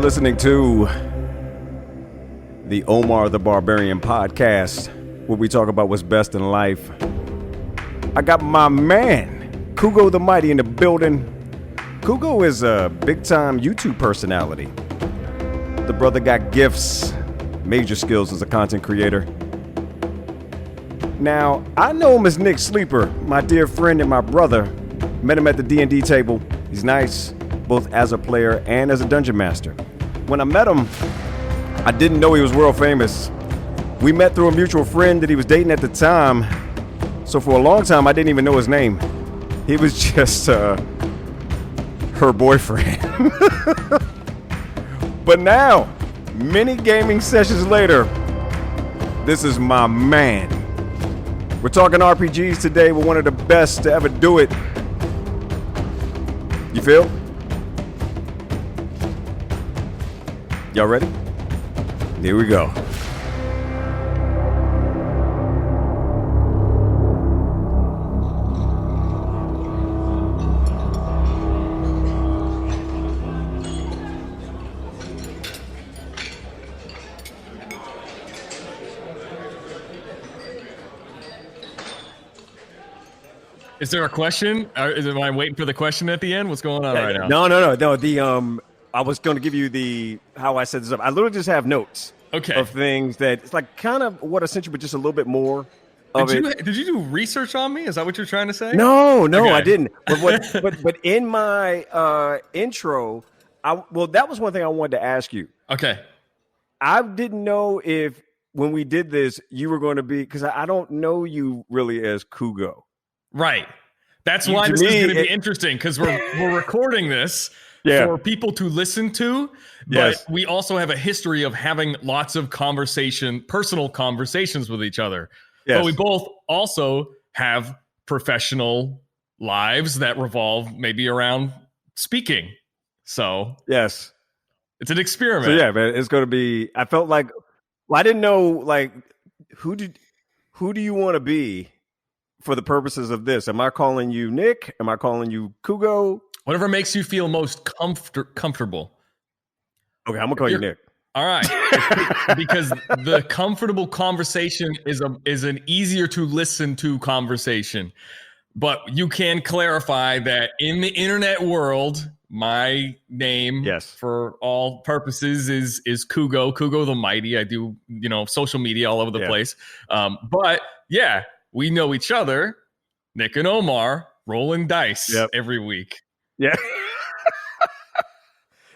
listening to the Omar the Barbarian podcast, where we talk about what's best in life. I got my man, Kugo the Mighty, in the building. Kugo is a big-time YouTube personality. The brother got gifts, major skills as a content creator. Now, I know him as Nick Sleeper, my dear friend and my brother. Met him at the D&D table. He's nice, both as a player and as a dungeon master. When I met him, I didn't know he was world famous. We met through a mutual friend that he was dating at the time. So for a long time, I didn't even know his name. He was just her boyfriend. But now, many gaming sessions later, this is my man. We're talking RPGs today with one of the best to ever do it. You feel? Y'all ready? Here we go. Is there a question? Am I waiting for the question at the end? What's going on right now? No. The I was going to give you how I set this up. I literally just have notes. Okay. Of things that it's like kind of what Essential, but just a little bit more of it. Did you do research on me? Is that what you're trying to say? No, okay. I didn't. But in my intro, that was one thing I wanted to ask you. Okay. I didn't know if when we did this, you were going to be, because I don't know you really as Kugo. Right. That's why this is going to be interesting, because we're recording this for people to listen to, but we also have a history of having lots of personal conversations with each other. Yes. But we both also have professional lives that revolve maybe around speaking. So yes, it's an experiment. So yeah, man, it's going to be, I felt like, I didn't know, like, who do you want to be for the purposes of this? Am I calling you Nick? Am I calling you Kugo? Whatever makes you feel most comfortable. Okay, I'm gonna call you Nick. All right, because the comfortable conversation is an easier to listen to conversation. But you can clarify that in the internet world, my name, for all purposes, is Kugo the Mighty. I do social media all over the place. But yeah. We know each other, Nick and Omar, rolling dice every week. Yeah.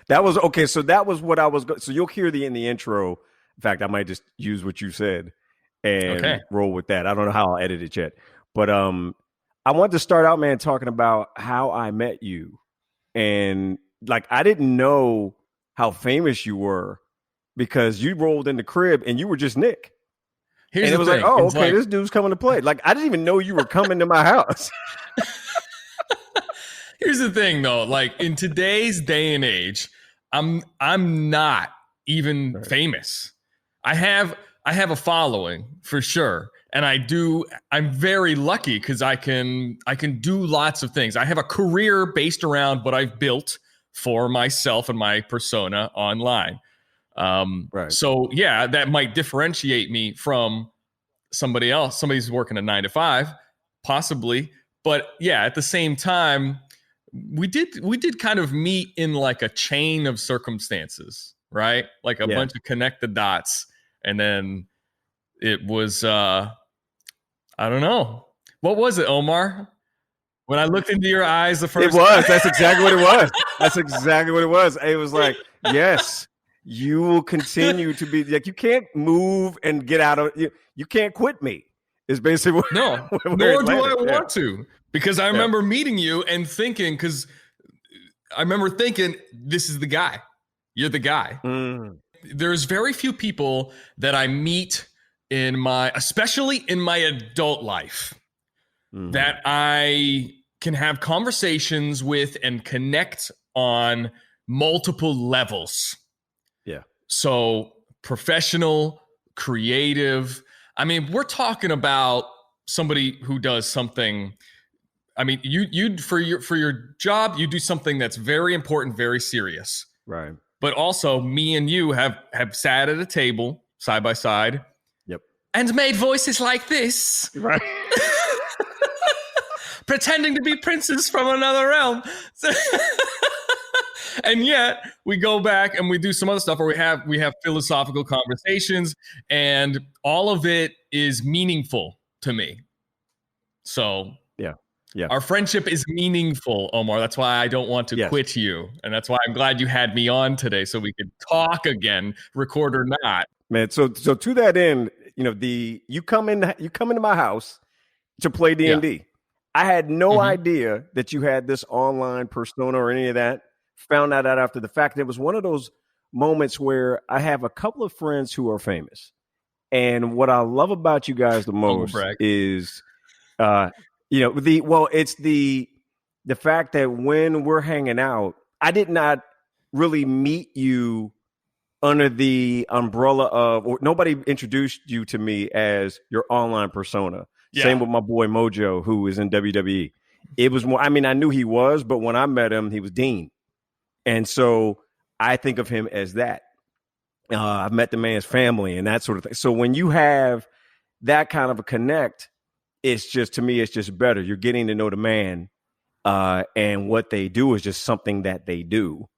That was okay. So that was what I was. So you'll hear in the intro. In fact, I might just use what you said and roll with that. I don't know how I'll edit it yet, but I wanted to start out, man, talking about how I met you, and like I didn't know how famous you were because you rolled in the crib and you were just Nick. Here's and it was thing. like, oh, okay, this dude's coming to play. Like, I didn't even know you were coming to my house. Here's the thing, though. Like, in today's day and age, I'm not even famous. I have a following for sure, and I'm very lucky because I can do lots of things. I have a career based around what I've built for myself and my persona online. So yeah, that might differentiate me from somebody else. Somebody's working a 9 to 5, possibly. But yeah, at the same time, we did kind of meet in like a chain of circumstances, right? Like a bunch of connect the dots. And then it was, I don't know. What was it, Omar? When I looked into your eyes the first time? That's exactly what it was. That's exactly what it was. It was like, yes. You will continue to be like, you can't move and get out of you can't quit me. Is basically what nor do I want to, because I remember meeting you and thinking, this is the guy. You're the guy. There's very few people that I meet especially in my adult life, that I can have conversations with and connect on multiple levels. So professional, creative. I mean, we're talking about somebody who does something. I mean, you for your job, you do something that's very important, very serious. Right. but also me and you have sat at a table side by side. Yep. And made voices like this. Right. Pretending to be princes from another realm. And yet we go back and we do some other stuff where we have philosophical conversations, and all of it is meaningful to me. So yeah, our friendship is meaningful, Omar. That's why I don't want to quit you. And that's why I'm glad you had me on today so we could talk again, record or not. Man, so to that end, you come into my house to play D&D. Yeah. I had no idea that you had this online persona or any of that. Found out after the fact. It was one of those moments where I have a couple of friends who are famous. And what I love about you guys the most is it's the fact that when we're hanging out, I did not really meet you under the umbrella of, or nobody introduced you to me as your online persona. Yeah. Same with my boy Mojo, who is in WWE. It was more, I mean, I knew he was, but when I met him, he was Dean. And so I think of him as that. I've met the man's family and that sort of thing. So when you have that kind of a connect, it's just, to me, it's just better. You're getting to know the man, and what they do is just something that they do.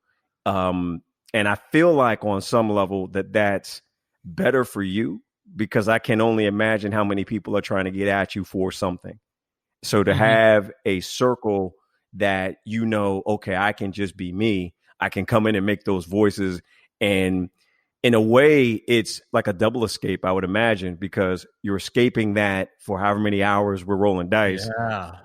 And I feel like on some level that's better for you, because I can only imagine how many people are trying to get at you for something. So to have a circle that, okay, I can just be me. I can come in and make those voices. And in a way, it's like a double escape, I would imagine, because you're escaping that for however many hours we're rolling dice. Yeah.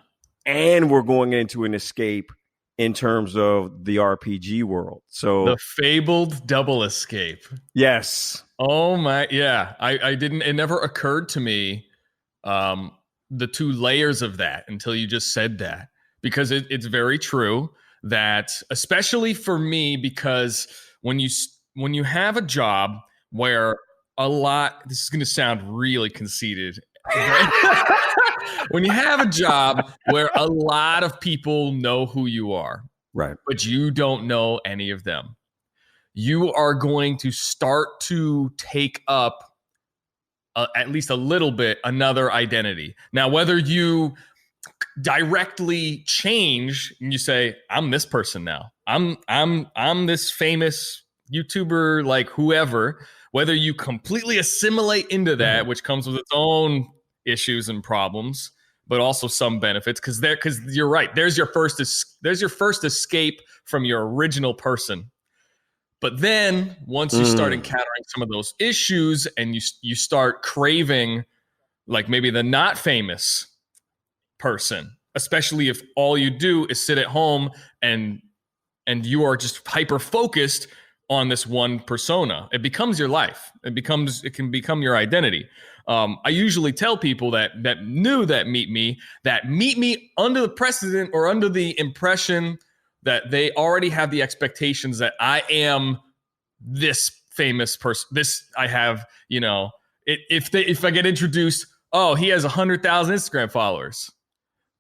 And we're going into an escape in terms of the RPG world. So the fabled double escape. Yes. Oh my, yeah. I didn't, it never occurred to me, the two layers of that until you just said that, because it's very true that, especially for me, because when you have a job where this is going to sound really conceited. When you have a job where a lot of people know who you are, right, but you don't know any of them, you are going to start to take up at least a little bit another identity. Now, whether you directly change and you say, I'm this person now, I'm this famous YouTuber, like whoever, whether you completely assimilate into that, which comes with its own issues and problems, but also some benefits, because you're right, there's your first escape from your original person. But then once you start encountering some of those issues and you start craving, like, maybe the not famous person, especially if all you do is sit at home and you are just hyper focused on this one persona, it becomes your life. It can become your identity. I usually tell people that meet me under the precedent or under the impression that they already have the expectations that I am this famous person. This I have, if I get introduced, oh, he has 100,000 Instagram followers.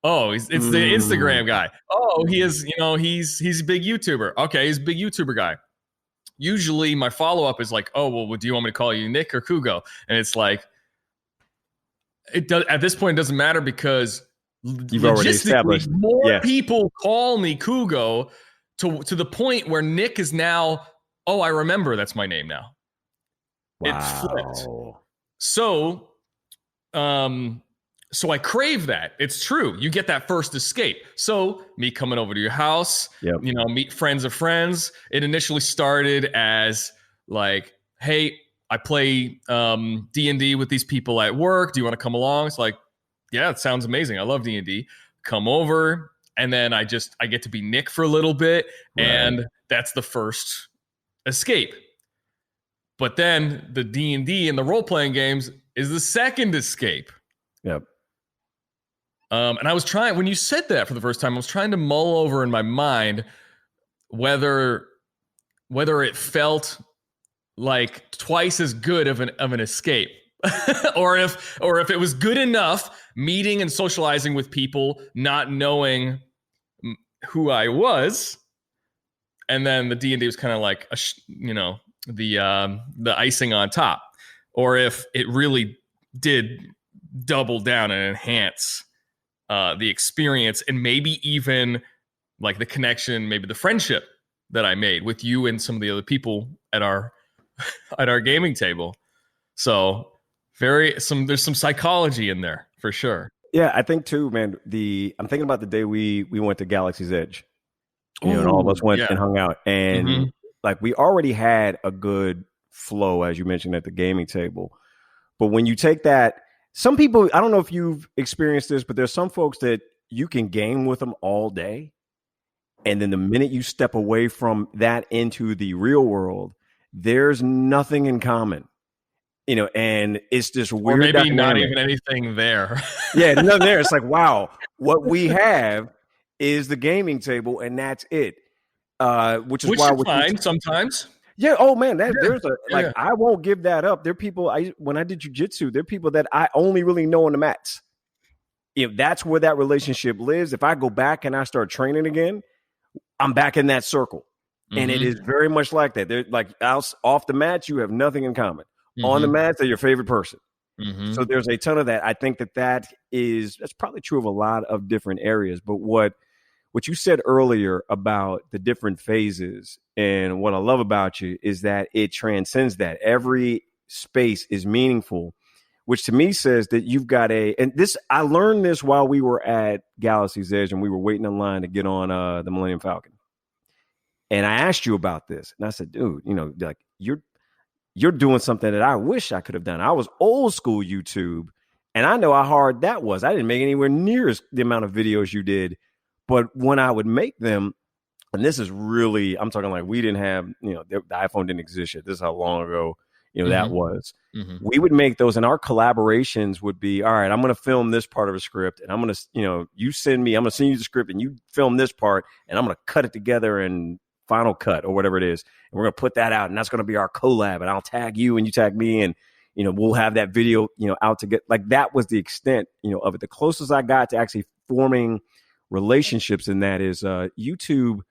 Oh, it's the Instagram guy. Oh, he is, he's a big YouTuber. Okay, he's a big YouTuber guy. Usually my follow-up is like, oh, well, do you want me to call you Nick or Kugo? And it's like, at this point, it doesn't matter, because you've already established more people call me Kugo to the point where Nick is now, oh, I remember that's my name now. Wow. It flipped. So I crave that. It's true. You get that first escape. So me coming over to your house, meet friends of friends. It initially started as like, hey, I play D&D with these people at work. Do you want to come along? It's like, yeah, it sounds amazing. I love D&D. Come over. And then I get to be Nick for a little bit. Right. And that's the first escape. But then the D&D and the role-playing games is the second escape. Yep. And I was trying, when you said that for the first time, I was trying to mull over in my mind whether it felt like twice as good of an escape, or if it was good enough meeting and socializing with people, not knowing who I was, and then the D&D was kind of like the icing on top, or if it really did double down and enhance the experience, and maybe even like the connection, maybe the friendship that I made with you and some of the other people at our at our gaming table. So there's some psychology in there for sure. Yeah, I think too, man. I'm thinking about the day we went to Galaxy's Edge, and all of us went and hung out, and like we already had a good flow, as you mentioned, at the gaming table. But when you take that, some people, I don't know if you've experienced this, but there's some folks that you can game with them all day, and then the minute you step away from that into the real world, there's nothing in common. And it's this weird, or maybe dynamic. Not even anything there. Yeah, nothing there. It's like, wow, what we have is the gaming table, and that's it. Which is why we find sometimes. Yeah. Oh man, I won't give that up. There are people. When I did jujitsu, there are people that I only really know on the mats. If that's where that relationship lives, if I go back and I start training again, I'm back in that circle, and it is very much like that. They're like off the mats, you have nothing in common. On the mats, they're your favorite person. So there's a ton of that. I think that's probably true of a lot of different areas. But what you said earlier about the different phases, and what I love about you is that it transcends that. Every space is meaningful, which to me says that you've got I learned this while we were at Galaxy's Edge and we were waiting in line to get on the Millennium Falcon. And I asked you about this, and I said, dude, like you're doing something that I wish I could have done. I was old school YouTube, and I know how hard that was. I didn't make anywhere near the amount of videos you did. But when I would make them, and this is really, I'm talking like we didn't have, the iPhone didn't exist yet. This is how long ago, that was. We would make those, and our collaborations would be, all right, I'm going to film this part of a script, and I'm going to, you send me, I'm going to send you the script, and you film this part, and I'm going to cut it together and Final Cut or whatever it is, and we're gonna put that out, and that's gonna be our collab, and I'll tag you and you tag me, and we'll have that video out to get, like, that was the extent of it. The closest I got to actually forming relationships in that is YouTube,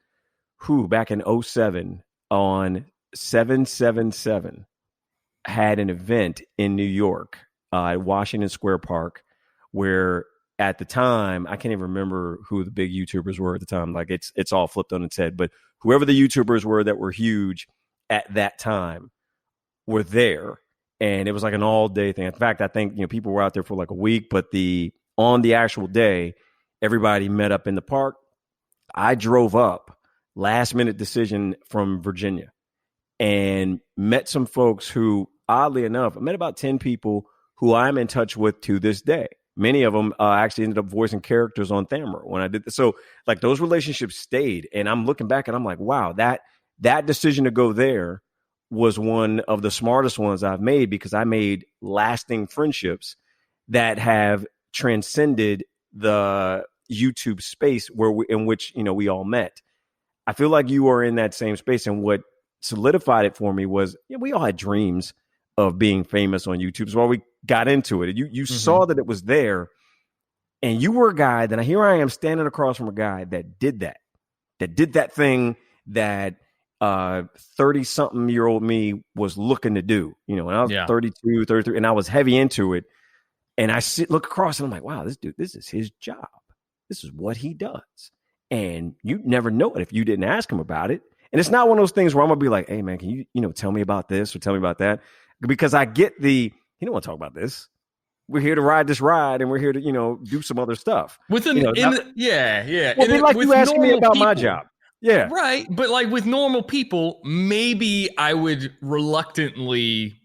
who back in 2007 on 777 had an event in New York at Washington Square Park, where at the time, I can't even remember who the big YouTubers were at the time. Like it's all flipped on its head, but whoever the YouTubers were that were huge at that time were there. And it was like an all day thing. In fact, I think, people were out there for like a week, but on the actual day, everybody met up in the park. I drove up, last minute decision from Virginia, and met some folks who, oddly enough, I met about 10 people who I'm in touch with to this day. Many of them actually ended up voicing characters on Thamra when I did this. So like those relationships stayed, and I'm looking back and I'm like, wow, that decision to go there was one of the smartest ones I've made, because I made lasting friendships that have transcended the YouTube space in which we all met. I feel like you are in that same space, and what solidified it for me was we all had dreams of being famous on YouTube. So while we got into it, you saw that it was there, and you were a guy that here I am standing across from a guy that did that thing that 30-something-year-old me was looking to do, when I was 32, 33, and I was heavy into it. And I look across and I'm like, wow, this dude, this is his job. This is what he does. And you'd never know it if you didn't ask him about it. And it's not one of those things where I'm gonna be like, hey man, can you, tell me about this or tell me about that? Because I get you don't want to talk about this. We're here to ride this ride, and we're here to, do some other stuff. Well, like you asking me about my job. Yeah. Right. But like with normal people, maybe I would reluctantly,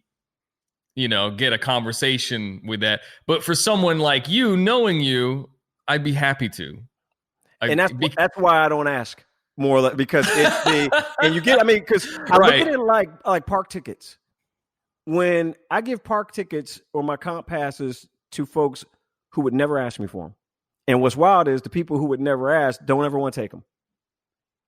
get a conversation with that. But for someone like you, knowing you, I'd be happy to. And that's why I don't ask more, because it's and you get, because I look at it like park tickets. When I give park tickets or my comp passes to folks who would never ask me for them. And what's wild is the people who would never ask don't ever want to take them.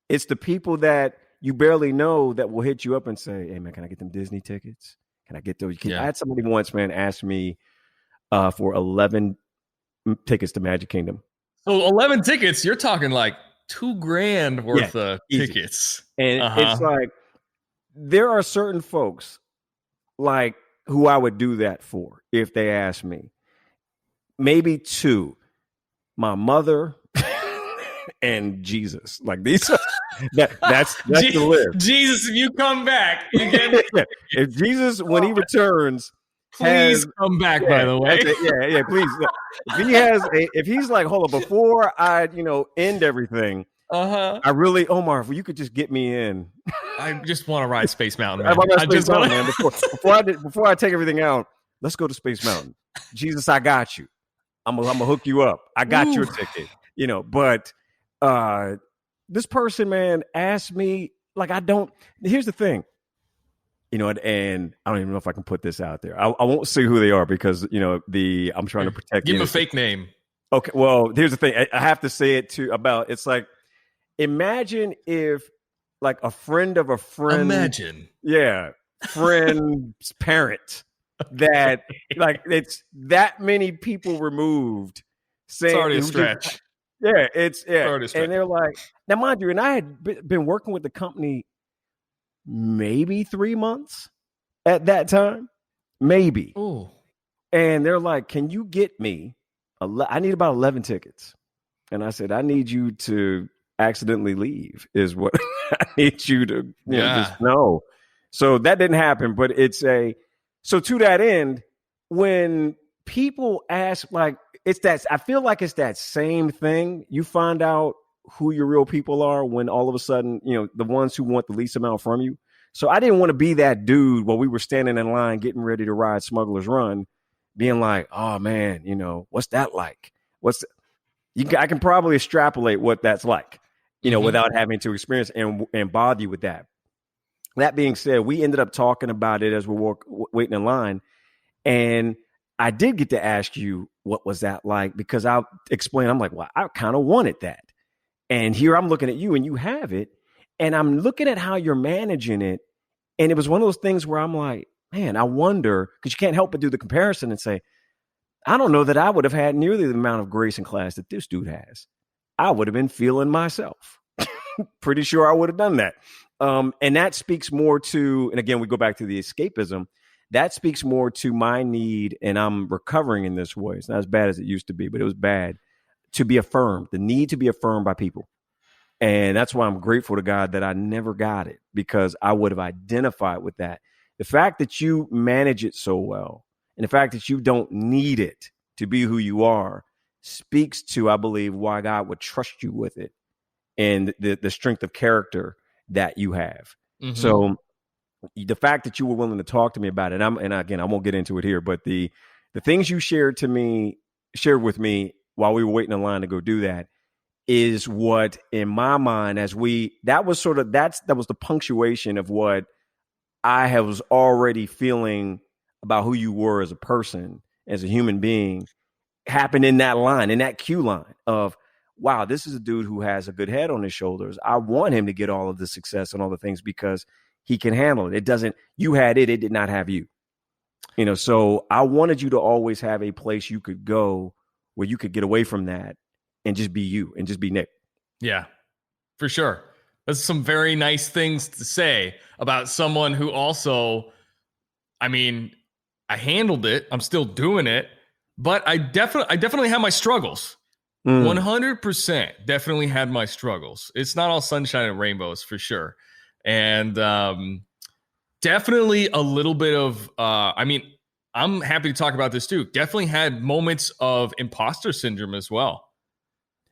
It's the people that you barely know that will hit you up and say, hey man, can I get them Disney tickets? Can I get those? I had somebody once, man, ask me for 11 tickets to Magic Kingdom. So 11 tickets, you're talking like $2,000 worth of easy. tickets. And it's like, there are certain folks like who I would do that for if they asked me. Maybe two, my mother and Jesus. Like these, that's the list. Jesus, if you come back, you get if Jesus, when he returns, please come back. By the way, please. If he's like, hold on, before I, end everything. I really, Omar, if you could just get me in. I just want to ride Space Mountain, man. Man. Before I take everything out, let's go to Space Mountain. Jesus, I got you. I'm gonna hook you up. I got your ticket. But this person, man, asked me, like, I don't. Here's the thing, and I don't even know if I can put this out there. I won't say who they are because I'm trying to protect. Give them a fake name. Okay, well, here's the thing. I have to say it too. It's like, imagine if, like, a friend of a friend. Friend's parent. That, like, it's that many people removed. Saying, it's already a stretch. And they're like, now, mind you, and I had been working with the company maybe 3 months at that time, maybe. Ooh. And they're like, can you get me? I need about 11 tickets. And I said, I need you to accidentally leave is what I need you to just know. So that didn't happen, but so to that end, when people ask, like, I feel like it's that same thing. You find out who your real people are when all of a sudden, the ones who want the least amount from you. So I didn't want to be that dude while we were standing in line getting ready to ride Smuggler's Run, being like, oh man, what's that like? I can probably extrapolate what that's like, without having to experience and bother you with that. That being said, we ended up talking about it as we were waiting in line. And I did get to ask you, what was that like? Because I'll explain. I'm like, well, I kind of wanted that. And here I'm looking at you and you have it. And I'm looking at how you're managing it. And it was one of those things where I'm like, man, I wonder, because you can't help but do the comparison and say, I don't know that I would have had nearly the amount of grace in class that this dude has. I would have been feeling myself. Pretty sure I would have done that. And that speaks more to, and again, we go back to the escapism. That speaks more to my need, and I'm recovering in this way. It's not as bad as it used to be, but it was bad, to be affirmed, the need to be affirmed by people. And that's why I'm grateful to God that I never got it, because I would have identified with that. The fact that you manage it so well, and the fact that you don't need it to be who you are, speaks to, I believe, why God would trust you with it and the strength of character that you have. Mm-hmm. So the fact that you were willing to talk to me about it, and again, I won't get into it here, but the things you shared with me while we were waiting in line to go do that, is what, in my mind, that was the punctuation of what I was already feeling about who you were as a person, as a human being, happened in that line, in that queue line of, wow, this is a dude who has a good head on his shoulders. I want him to get all of the success and all the things because he can handle it. You had it did not have you. So I wanted you to always have a place you could go where you could get away from that and just be you and just be Nick. Yeah, for sure. That's some very nice things to say about someone who also, I handled it. I'm still doing it, but I definitely have my struggles. 100% definitely had my struggles. It's not all sunshine and rainbows for sure. And definitely a little bit of, I'm happy to talk about this too. Definitely had moments of imposter syndrome as well.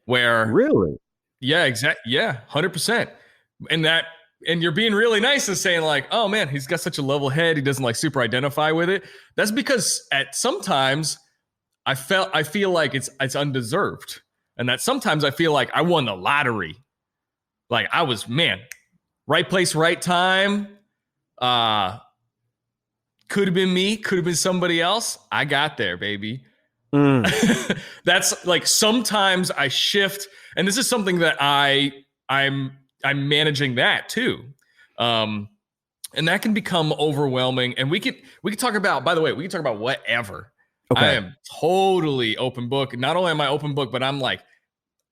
Where really? Yeah, exactly. Yeah, 100%. And you're being really nice and saying like, oh man, he's got such a level head. He doesn't like super identify with it. That's because sometimes I feel like it's undeserved. And that sometimes I feel like I won the lottery. Like I was, right place, right time. Could have been me, could have been somebody else. I got there, baby. That's like, sometimes I shift, and this is something that I'm managing that too. And that can become overwhelming. And we could talk about, by the way, we can talk about whatever. Okay. I am totally open book. Not only am I open book, but I'm like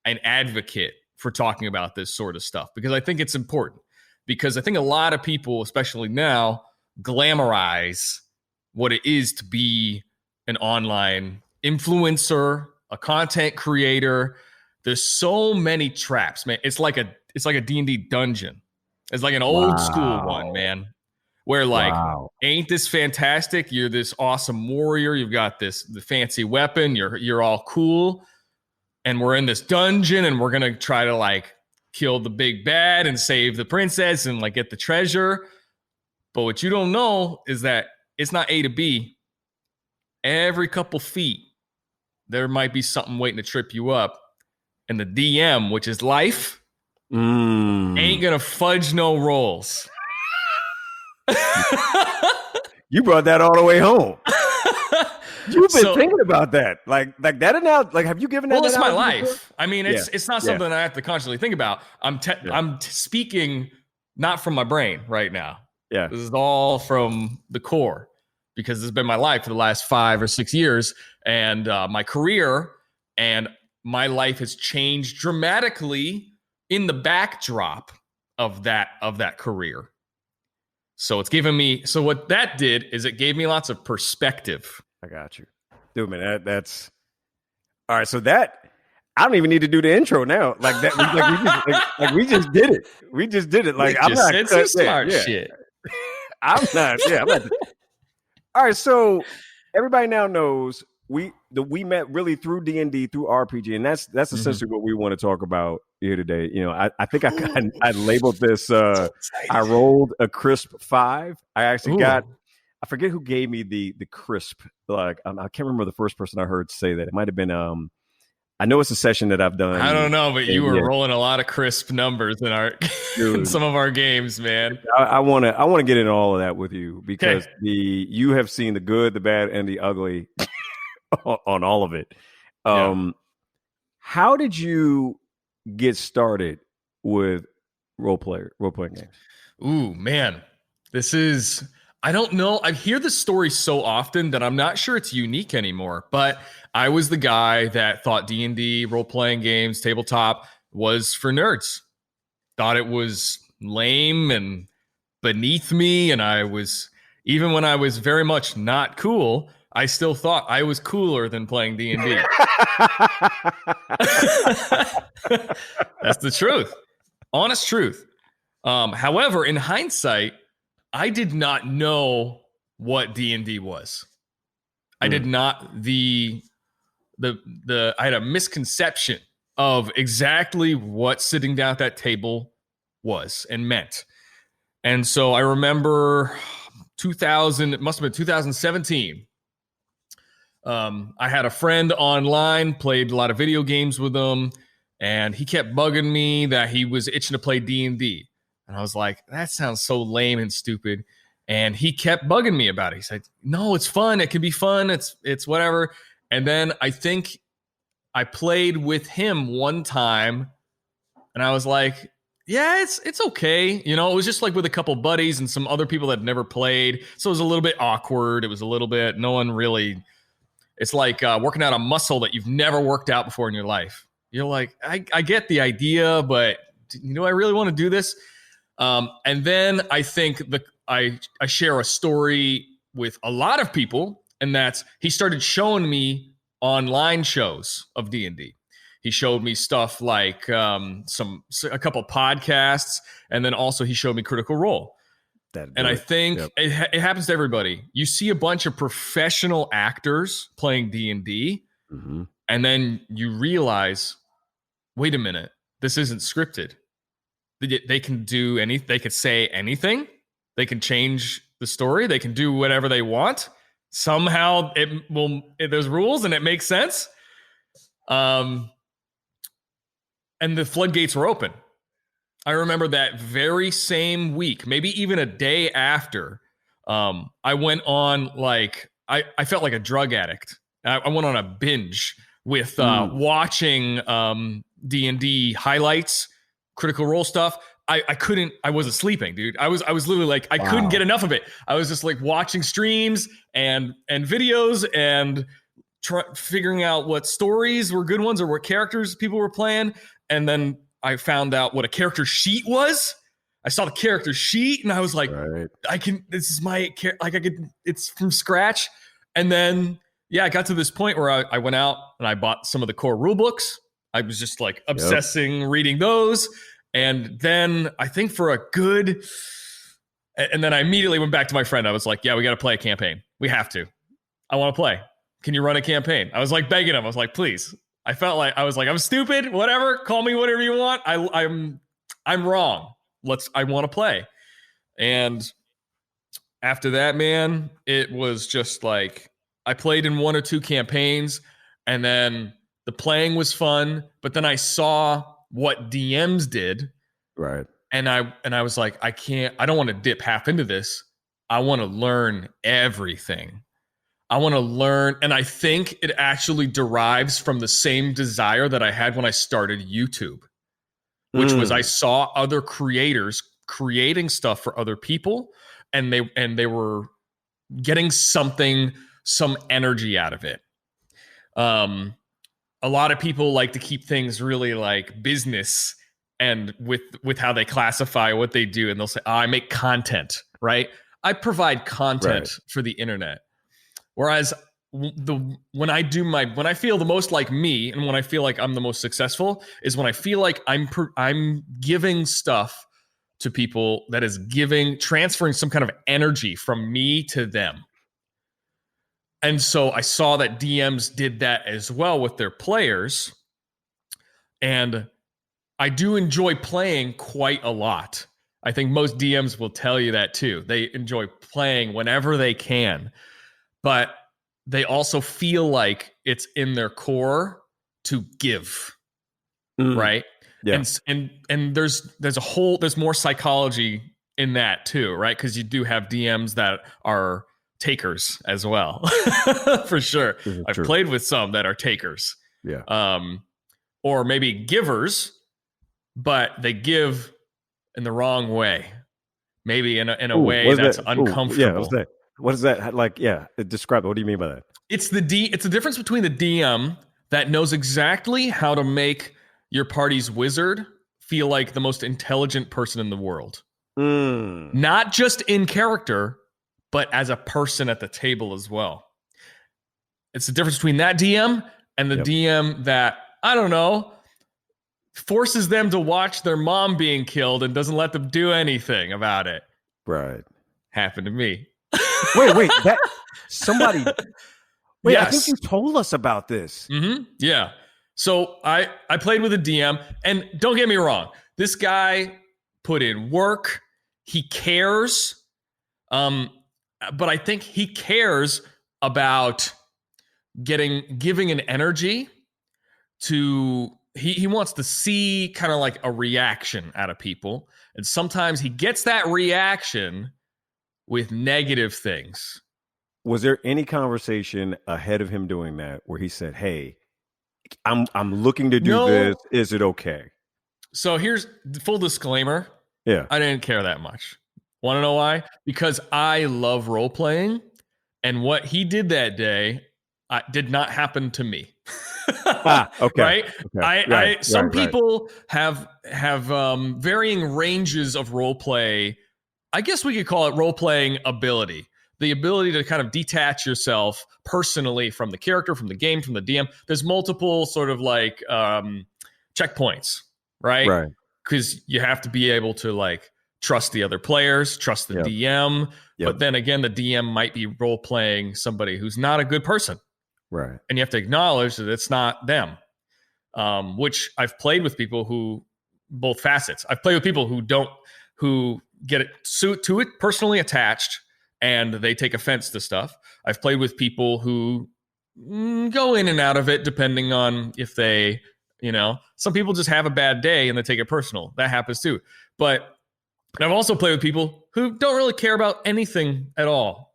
an advocate for talking about this sort of stuff because I think it's important. Because I think a lot of people, especially now, glamorize what it is to be an online influencer, a content creator. There's so many traps, man. It's like a D&D dungeon. It's like an old school one, man. Where like, ain't this fantastic? You're this awesome warrior. You've got the fancy weapon. You're all cool. And we're in this dungeon and we're gonna try to like kill the big bad and save the princess and like get the treasure. But what you don't know is that it's not A to B. Every couple feet, there might be something waiting to trip you up. And the DM, which is life, ain't gonna fudge no rolls. You brought that all the way home. You've been thinking about that, like that now. Like, have you given that? Well, it's my life. Before? I mean, it's not something I have to consciously think about. I'm speaking not from my brain right now. Yeah, this is all from the core because this has been my life for the last 5 or 6 years, and my career and my life has changed dramatically in the backdrop of that career. So it's given me. So what that did is it gave me lots of perspective. I got you, dude, man. That's all right. So that I don't even need to do the intro now. Like that, we just did it. We just did it. Like I'm not said some smart shit. I'm not. Yeah. I'm not. All right. So everybody now knows we met really through D&D, through RPG, and that's essentially what we want to talk about here today. You know, I think I labeled this. I rolled a crisp 5. I actually got. I forget who gave me the crisp. Like I can't remember the first person I heard say that. It might have been. I know it's a session that I've done. I don't know, but you were rolling a lot of crisp numbers in in some of our games, man. I want to get into all of that with you because you have seen the good, the bad, and the ugly on all of it. How did you get started with role playing games? Ooh, man, this is. I don't know. I hear this story so often that I'm not sure it's unique anymore. But I was the guy that thought D&D, role-playing games, tabletop was for nerds. Thought it was lame and beneath me. And I was, even when I was very much not cool, I still thought I was cooler than playing D&D. That's the truth. Honest truth. However, in hindsight, I did not know what D&D was. I did not I had a misconception of exactly what sitting down at that table was and meant. And so I remember 2000, it must have been 2017. I had a friend online, played a lot of video games with him, and he kept bugging me that he was itching to play D&D. And I was like, that sounds so lame and stupid. And he kept bugging me about it. He said, no, it's fun. It can be fun. It's whatever. And then I think I played with him one time and I was like, yeah, it's okay. You know, it was just like with a couple buddies and some other people that had never played. So it was a little bit awkward. It was a little bit, no one really, it's like working out a muscle that you've never worked out before in your life. You're like, I get the idea, but do I really want to do this? And then I think I share a story with a lot of people, and that's he started showing me online shows of D&D. He showed me stuff like a couple podcasts, and then also he showed me Critical Role. And I think it happens to everybody. You see a bunch of professional actors playing D&D, and then you realize, wait a minute, this isn't scripted. They can do anything. They could say anything. They can change the story. They can do whatever they want. Somehow there's rules and it makes sense. And the floodgates were open. I remember that very same week, maybe even a day after, I went on I felt like a drug addict. I went on a binge with watching D&D highlights, Critical Role stuff. I wasn't sleeping, dude. I was literally like, I couldn't get enough of it. I was just like watching streams and videos and figuring out what stories were good ones or what characters people were playing. And then I found out what a character sheet was. I saw the character sheet and I was like, this is my, it's from scratch. And then, I got to this point where I went out and I bought some of the core rule books. I was just like obsessing, reading those. And then I think and then I immediately went back to my friend. I was like, we got to play a campaign. We have to. I want to play. Can you run a campaign? I was like begging him. I was like, please. I felt like I'm stupid. Whatever. Call me whatever you want. I'm wrong. I want to play. And after that, man, it was just like I played in 1 or 2 campaigns, and then the playing was fun. But then I saw what DMs did, right? And I was like, I don't want to dip half into this. I want to learn everything. I want to learn. And I think it actually derives from the same desire that I had when I started YouTube, which was I saw other creators creating stuff for other people, and they were getting some energy out of it. A lot of people like to keep things really like business and with how they classify what they do. And they'll say, I make content, right? I provide content for the internet. Whereas when I feel the most like me and when I feel like I'm the most successful is when I feel like I'm giving stuff to people that is transferring some kind of energy from me to them. And so I saw that DMs did that as well with their players. And I do enjoy playing quite a lot. I think most DMs will tell you that too. They enjoy playing whenever they can, but they also feel like it's in their core to give, right? Yeah. And there's more psychology in that too, right? Because you do have DMs that are takers as well, for sure. I've played with some that are takers, or maybe givers, but they give in the wrong way, maybe in a way that's uncomfortable. What is that like? Yeah, describe it. What do you mean by that? It's the difference between the DM that knows exactly how to make your party's wizard feel like the most intelligent person in the world, not just in character, but as a person at the table as well. It's the difference between that DM and the DM that, I don't know, forces them to watch their mom being killed and doesn't let them do anything about it. Right. Happened to me. Wait, that somebody. Wait, Yes. I think you told us about this. Mm-hmm. Yeah. So I played with a DM, and don't get me wrong, this guy put in work. He cares. But I think he cares about giving an energy to, he wants to see kind of like a reaction out of people. And sometimes he gets that reaction with negative things. Was there any conversation ahead of him doing that where he said, "Hey, I'm looking to do this. Is it okay?" So here's the full disclaimer. Yeah. I didn't care that much. Want to know why? Because I love role playing, and what he did that day did not happen to me. Okay. Right? Some people have varying ranges of role play. I guess we could call it role playing ability. The ability to kind of detach yourself personally from the character, from the game, from the DM. There's multiple sort of like checkpoints, right? Right. Because you have to be able to like trust the other players, trust the DM. But then again, the DM might be role playing somebody who's not a good person. Right. And you have to acknowledge that it's not them. Which I've played with people who, both facets. I've played with people who get it to it personally attached and they take offense to stuff. I've played with people who go in and out of it depending on if they, some people just have a bad day and they take it personal. That happens too. But I've also played with people who don't really care about anything at all.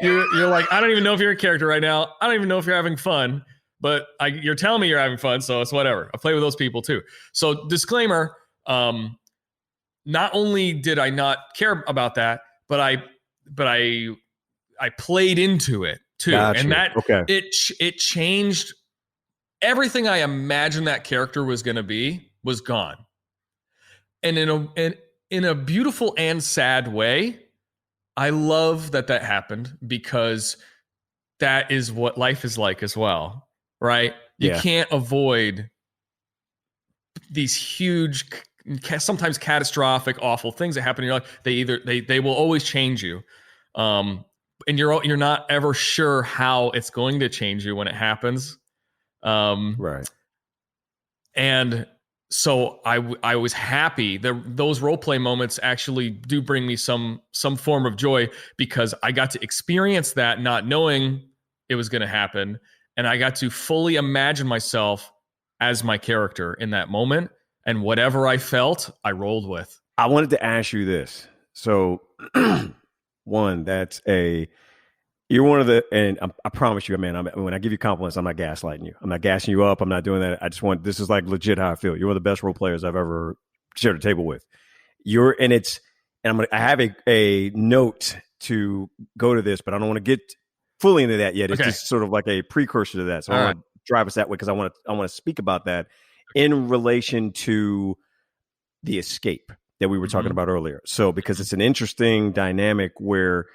You're like, I don't even know if you're a character right now. I don't even know if you're having fun, but you're telling me you're having fun, so it's whatever. I play with those people too. So disclaimer, not only did I not care about that, but I played into it too. Gotcha. And that it changed everything I imagined that character was going to be. was gone. And in a beautiful and sad way, I love that happened, because that is what life is like as well, right? You can't avoid these huge, sometimes catastrophic, awful things that happen in your life. They will always change you, and you're not ever sure how it's going to change you when it happens. Right. And so I was happy that those role play moments actually do bring me some form of joy, because I got to experience that not knowing it was going to happen, and I got to fully imagine myself as my character in that moment, and whatever I felt, I rolled with. I wanted to ask you this. So, one, you're one of the, and I promise you, man, when I give you compliments, I'm not gaslighting you. I'm not gassing you up. I'm not doing that. This is like legit how I feel. You're one of the best role players I've ever shared a table with. I have a note to go to this, but I don't want to get fully into that yet. It's just sort of like a precursor to that. So I want to drive us that way, because I want to speak about that in relation to the escape that we were talking about earlier. So, because it's an interesting dynamic where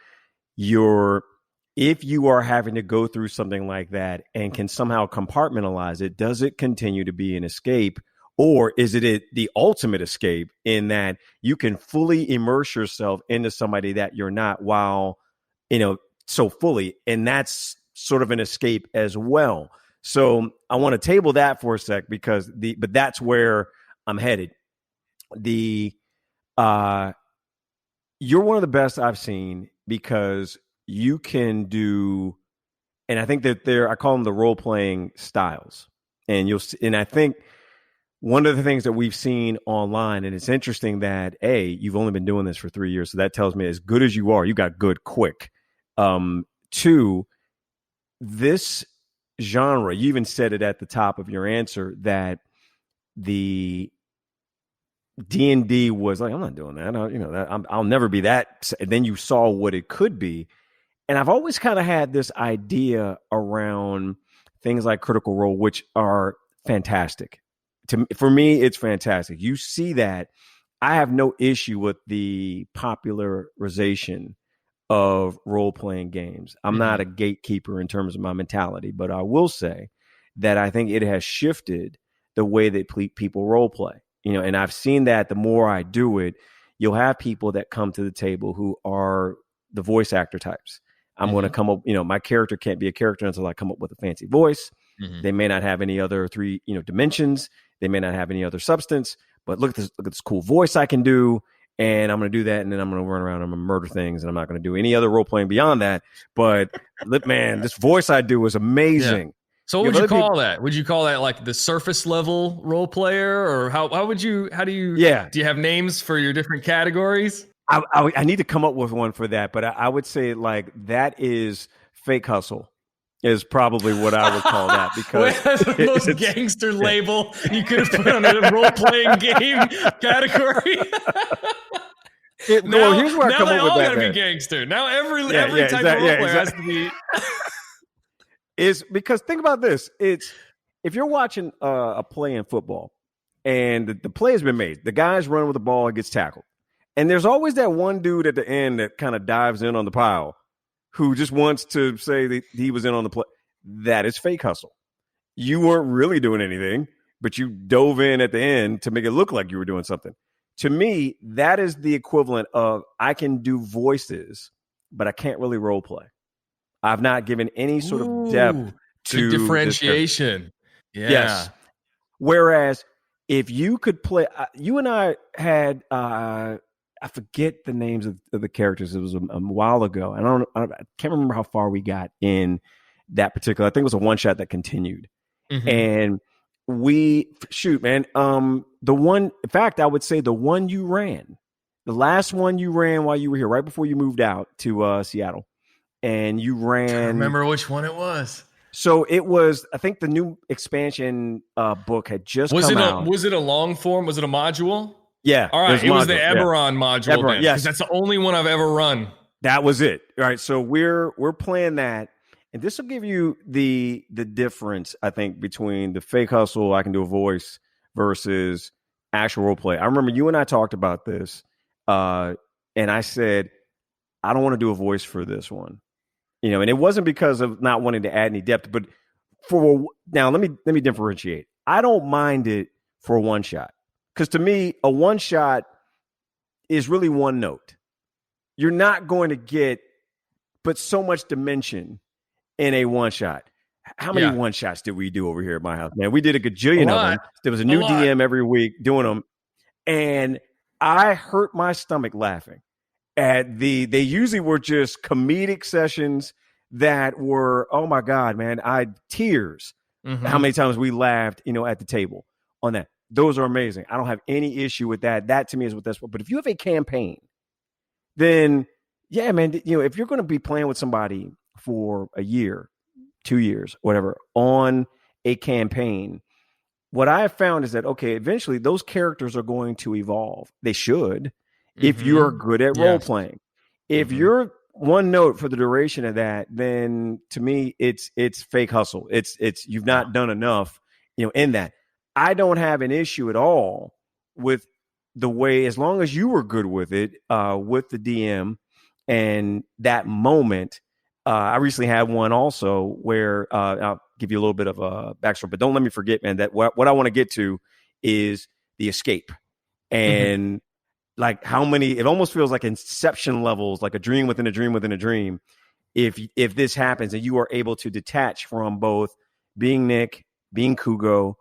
if you are having to go through something like that and can somehow compartmentalize it, does it continue to be an escape, or is it the ultimate escape in that you can fully immerse yourself into somebody that you're not, while, so fully, and that's sort of an escape as well. So I want to table that for a sec, but that's where I'm headed. You're one of the best I've seen, because you can do, and I think that I call them the role-playing styles. And I think one of the things that we've seen online, and it's interesting that you've only been doing this for 3 years. So that tells me, as good as you are, you got good quick. 2, this genre, you even said it at the top of your answer, that the D&D was like, I'm not doing that. I'll never be that. And then you saw what it could be. And I've always kind of had this idea around things like Critical Role, which are fantastic. For me, it's fantastic. You see that. I have no issue with the popularization of role-playing games. I'm not a gatekeeper in terms of my mentality, but I will say that I think it has shifted the way that people role-play. And I've seen that the more I do it, you'll have people that come to the table who are the voice actor types. I'm going to come up, my character can't be a character until I come up with a fancy voice. They may not have any other 3, dimensions. They may not have any other substance, but look at this cool voice I can do. And I'm going to do that. And then I'm going to run around and I'm going to murder things. And I'm not going to do any other role playing beyond that. But man, this voice I do is amazing. Yeah. So what would you call that? Would you call that like the surface level role player, or do you have names for your different categories? I need to come up with one for that, but I would say like that is fake hustle is probably what I would call that, because that's the most gangster label you could have put on a role playing game category. Here's where I come up with that. Now they all gotta be gangster. Now every type of role player has to be. Is because think about this. It's if you're watching a play in football and the play has been made, the guy's running with the ball and gets tackled. And there's always that one dude at the end that kind of dives in on the pile who just wants to say that he was in on the play. That is fake hustle. You weren't really doing anything, but you dove in at the end to make it look like you were doing something. To me, that is the equivalent of I can do voices, but I can't really role play. I've not given any sort of depth to differentiation. Yeah. Yes. Whereas if you could play, you and I had, I forget the names of the characters. It was a while ago. I can't remember how far we got in that particular. I think it was a one shot that continued. And the one, in fact, I would say the one you ran, the last one you ran while you were here, right before you moved out to Seattle. And you ran. I remember which one it was. So it was, I think the new expansion book had just come out. Was it a long form? Was it a module? Yeah. All right. It was the Eberron module. Eberron, yes. That's the only one I've ever run. That was it. All right. So we're playing that. And this will give you the difference, I think, between the fake hustle, I can do a voice, versus actual role play. I remember you and I talked about this, and I said, I don't want to do a voice for this one. And it wasn't because of not wanting to add any depth, but now let me differentiate. I don't mind it for a one shot, because to me, a one shot is really one note. You're not going to get but so much dimension in a one shot. How many one shots did we do over here at my house, man? We did a gajillion of them. There was a new DM every week doing them, and I hurt my stomach laughing at they usually were just comedic sessions that were, oh my God, man, tears. Mm-hmm. How many times we laughed, at the table on that. Those are amazing. I don't have any issue with that. That to me is what that's for. But if you have a campaign, then yeah, man, if you're going to be playing with somebody for a year, 2 years, whatever, on a campaign, what I have found is that, okay, eventually those characters are going to evolve. They should, if you are good at role playing. If you're one note for the duration of that, then to me, it's fake hustle. It's you've not done enough, in that. I don't have an issue at all with the way, as long as you were good with it, with the DM and that moment. I recently had one also where I'll give you a little bit of a backstory, but don't let me forget, man, that what I want to get to is the escape. And like how many, it almost feels like Inception levels, like a dream within a dream within a dream. If this happens and you are able to detach from both being Nick, being Kugo,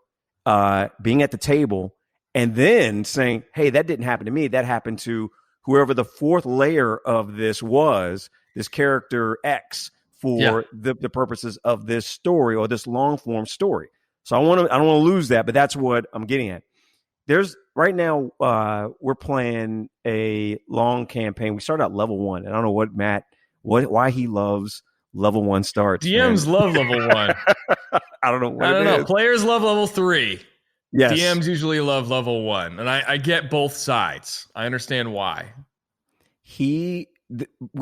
being at the table, and then saying, hey, that didn't happen to me. That happened to whoever the fourth layer of this was, this character X, for the purposes of this story or this long form story. So I don't want to lose that, but that's what I'm getting at. There's right now, we're playing a long campaign. We started out level 1. And I don't know what Matt, why he loves level 1 starts. DMs love level 1. I don't know. I don't know. Players love level 3. Yes. DMs usually love level 1, and I get both sides. I understand why. We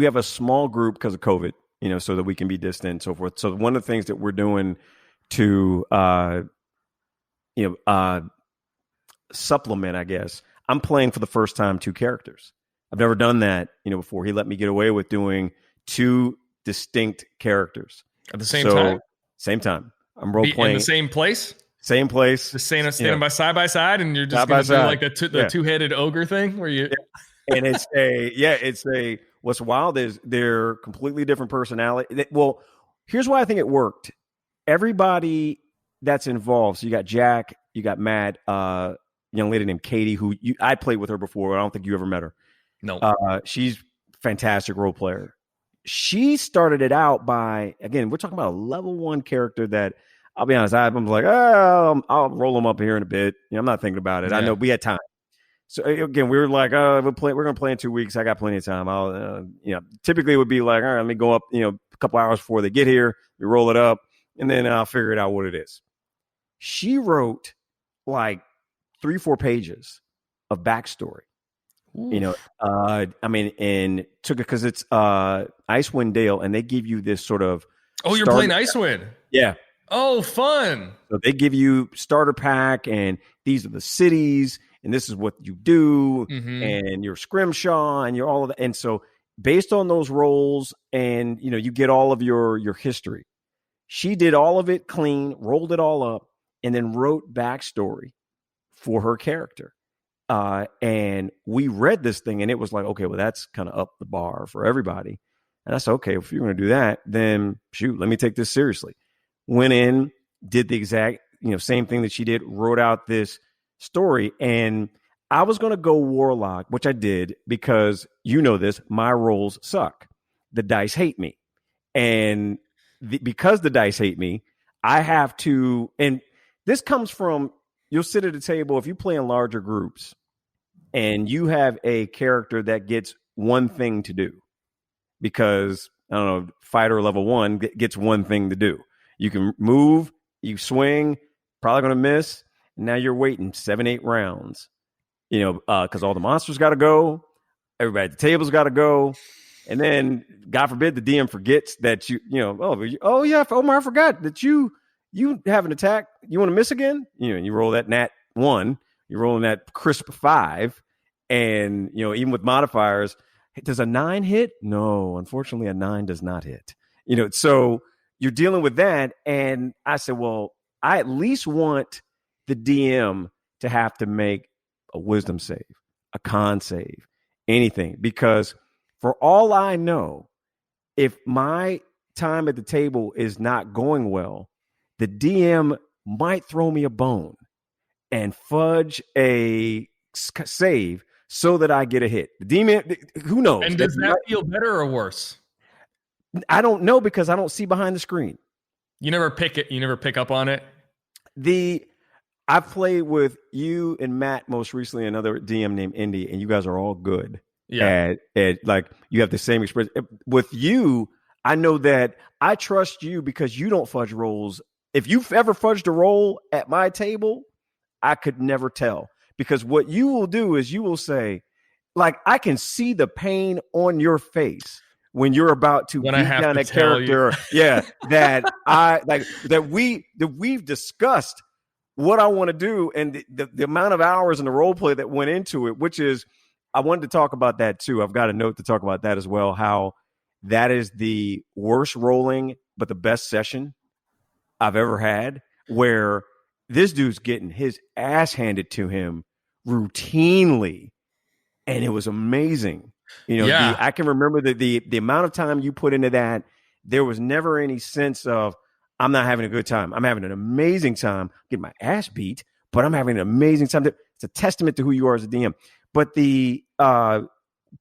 have a small group because of COVID, so that we can be distant and so forth. So one of the things that we're doing to, supplement, I guess, I'm playing for the first time 2 characters. I've never done that, before. He let me get away with doing 2 distinct characters at the same time. Same time. I'm role playing in the same place. Same place. Just standing by side by side, and you're just going to do like the 2-headed ogre thing where you. And it's what's wild is they're completely different personality. Well, here's why I think it worked. Everybody that's involved. So you got Jack, you got Matt, young lady named Katie, who I played with her before. I don't think you ever met her. No. She's fantastic role player. She started it out by, again, we're talking about a level 1 character that, I'll be honest, I'm like, I'll roll them up here in a bit. I'm not thinking about it. Yeah. I know we had time. So again, we were like, we're going to play in 2 weeks. I got plenty of time. I'll, typically it would be like, all right, let me go up, a couple hours before they get here. We roll it up, and then I'll figure it out what it is. She wrote like 3-4 pages of backstory. Oof. And took it because it's Icewind Dale, and they give you this sort of. Oh, you're playing Icewind. Yeah. Oh, fun. So they give you starter pack, and these are the cities, and this is what you do, and you're Scrimshaw, and you're all of that. And so based on those roles, and you get all of your history. She did all of it clean, rolled it all up, and then wrote backstory for her character. And we read this thing, and it was like, okay, well, that's kind of up the bar for everybody. And I said, okay, if you're going to do that, then shoot, let me take this seriously. Went in, did the exact, same thing that she did, wrote out this story. And I was going to go Warlock, which I did because this, my rolls suck. The dice hate me. And because the dice hate me, I have to, and this comes from, you'll sit at a table, if you play in larger groups and you have a character that gets one thing to do, because, I don't know, fighter level 1 gets one thing to do. You can move, you swing, probably going to miss. Now you're waiting 7-8 rounds, because all the monsters got to go. Everybody at the table's got to go. And then, God forbid, the DM forgets that oh yeah, Omar, I forgot that you have an attack. You want to miss again? You roll that nat 1 You're rolling that crisp 5, and even with modifiers, does a 9 hit? No, unfortunately, a 9 does not hit. So you're dealing with that, and I said, well, I at least want the DM to have to make a wisdom save, a con save, anything, because for all I know, if my time at the table is not going well, the DM might throw me a bone and fudge a save so that I get a hit. The demon, who knows? And does that feel better or worse? I don't know, because I don't see behind the screen. You never pick it. You never pick up on it. I've played with you and Matt most recently, another DM named Indy, and you guys are all good. Yeah. At like, you have the same experience. With you, I know that I trust you because you don't fudge rolls. If you've ever fudged a roll at my table, I could never tell, because what you will do is you will say, like, I can see the pain on your face when you're about to beat down a character. Yeah, that we've discussed what I want to do, and the amount of hours and the role play that went into it, which is, I wanted to talk about that too. I've got a note to talk about that as well, how that is the worst rolling but the best session I've ever had, where this dude's getting his ass handed to him routinely, and it was amazing. I can remember the amount of time you put into that. There was never any sense of, I'm not having a good time. I'm having an amazing time. Getting my ass beat, but I'm having an amazing time. It's a testament to who you are as a DM. But the part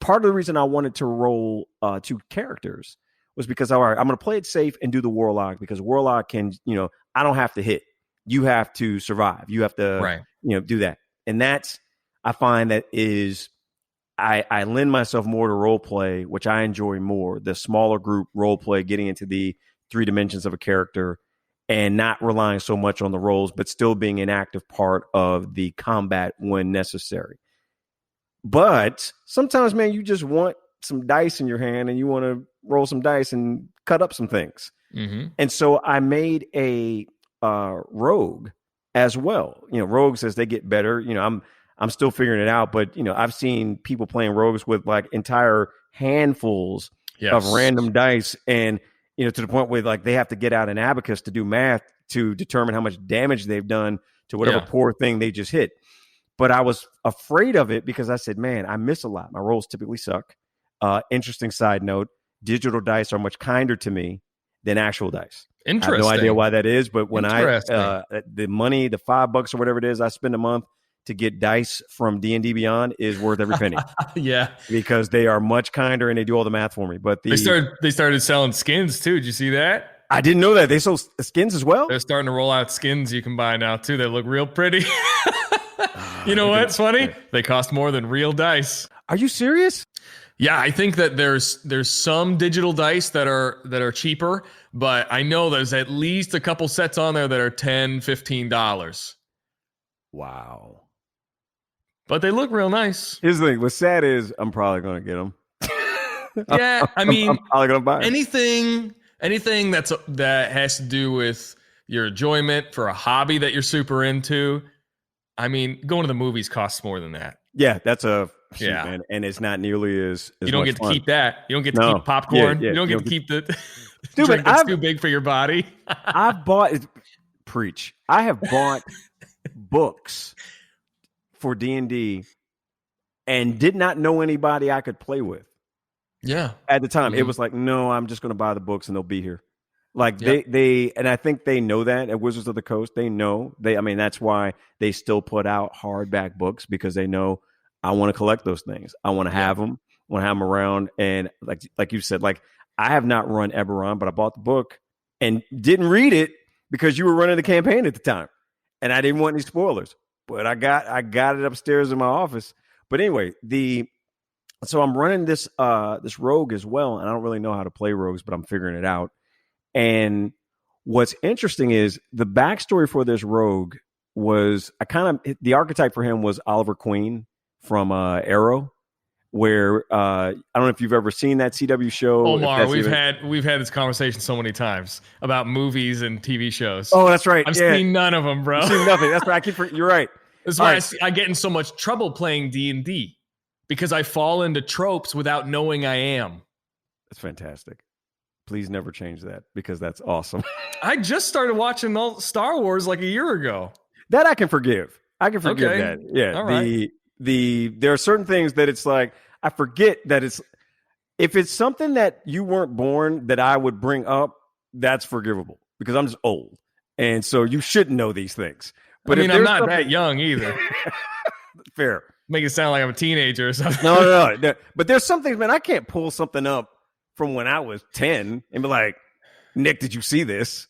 of the reason I wanted to roll 2 characters was because, all right, I'm going to play it safe and do the Warlock, because Warlock can, I don't have to hit. You have to survive. You have to, do that. And that's, I find that is, I lend myself more to role play, which I enjoy more, the smaller group role play, getting into the 3 dimensions of a character and not relying so much on the rolls, but still being an active part of the combat when necessary. But sometimes, man, you just want some dice in your hand and you want to roll some dice and cut up some things. Mm-hmm. And so I made a rogue as well. Rogues, as they get better, I'm still figuring it out, but I've seen people playing rogues with like entire handfuls of random dice, and to the point where like they have to get out an abacus to do math to determine how much damage they've done to whatever poor thing they just hit. But I was afraid of it because I said, man, I miss a lot. My rolls typically suck. Interesting side note, digital dice are much kinder to me than actual dice. Interesting. I have no idea why that is, but when the money, the $5 or whatever it is I spend a month to get dice from D&D Beyond is worth every penny. Yeah. Because they are much kinder and they do all the math for me. But they started selling skins too. Did you see that? I didn't know that. They sold skins as well? They're starting to roll out skins you can buy now too. They look real pretty. You know what's funny? They cost more than real dice. Are you serious? Yeah, I think that there's some digital dice that are cheaper, but I know there's at least a couple sets on there that are $10, $15. Wow. But they look real nice. Here's the thing. What's sad is I'm probably going to get them. Yeah, I mean, I'm probably going to buy them. Anything that has to do with your enjoyment for a hobby that you're super into. I mean, going to the movies costs more than that. Yeah, that's man, and it's not nearly as you don't get to fun. keep that. You don't get to keep popcorn. Yeah, you don't get to keep the Dude, drink that's too big for your body. I've bought preach. I have bought books for D&D and did not know anybody I could play with. Yeah. At the time, It was like, no, I'm just going to buy the books and they'll be here. Like they, and I think they know that at Wizards of the Coast, they know that's why they still put out hardback books, because they know I want to collect those things. I want to have them, want to have them around. And like you said, like I have not run Eberron, but I bought the book and didn't read it because you were running the campaign at the time and I didn't want any spoilers, but I got it upstairs in my office. But anyway, so I'm running this rogue as well. And I don't really know how to play rogues, but I'm figuring it out. And what's interesting is the backstory for this rogue was the archetype for him was Oliver Queen from Arrow, where I don't know if you've ever seen that CW show. Omar, we've had this conversation so many times about movies and TV shows. Oh, that's right. I've seen none of them, bro. I've seen nothing. That's right. You're right. That's why I get in so much trouble playing D&D, because I fall into tropes without knowing I am. That's fantastic. Please never change that, because that's awesome. I just started watching all Star Wars like a year ago. That I can forgive. I can forgive Okay. that. Yeah. All right. There are certain things that it's like, I forget that if it's something that you weren't born that I would bring up, that's forgivable, because I'm just old. And so you shouldn't know these things. But I mean, I'm not that young either. Fair. Make it sound like I'm a teenager or something. No. But there's some things, man, I can't pull something up from when I was 10 and be like, Nick, did you see this?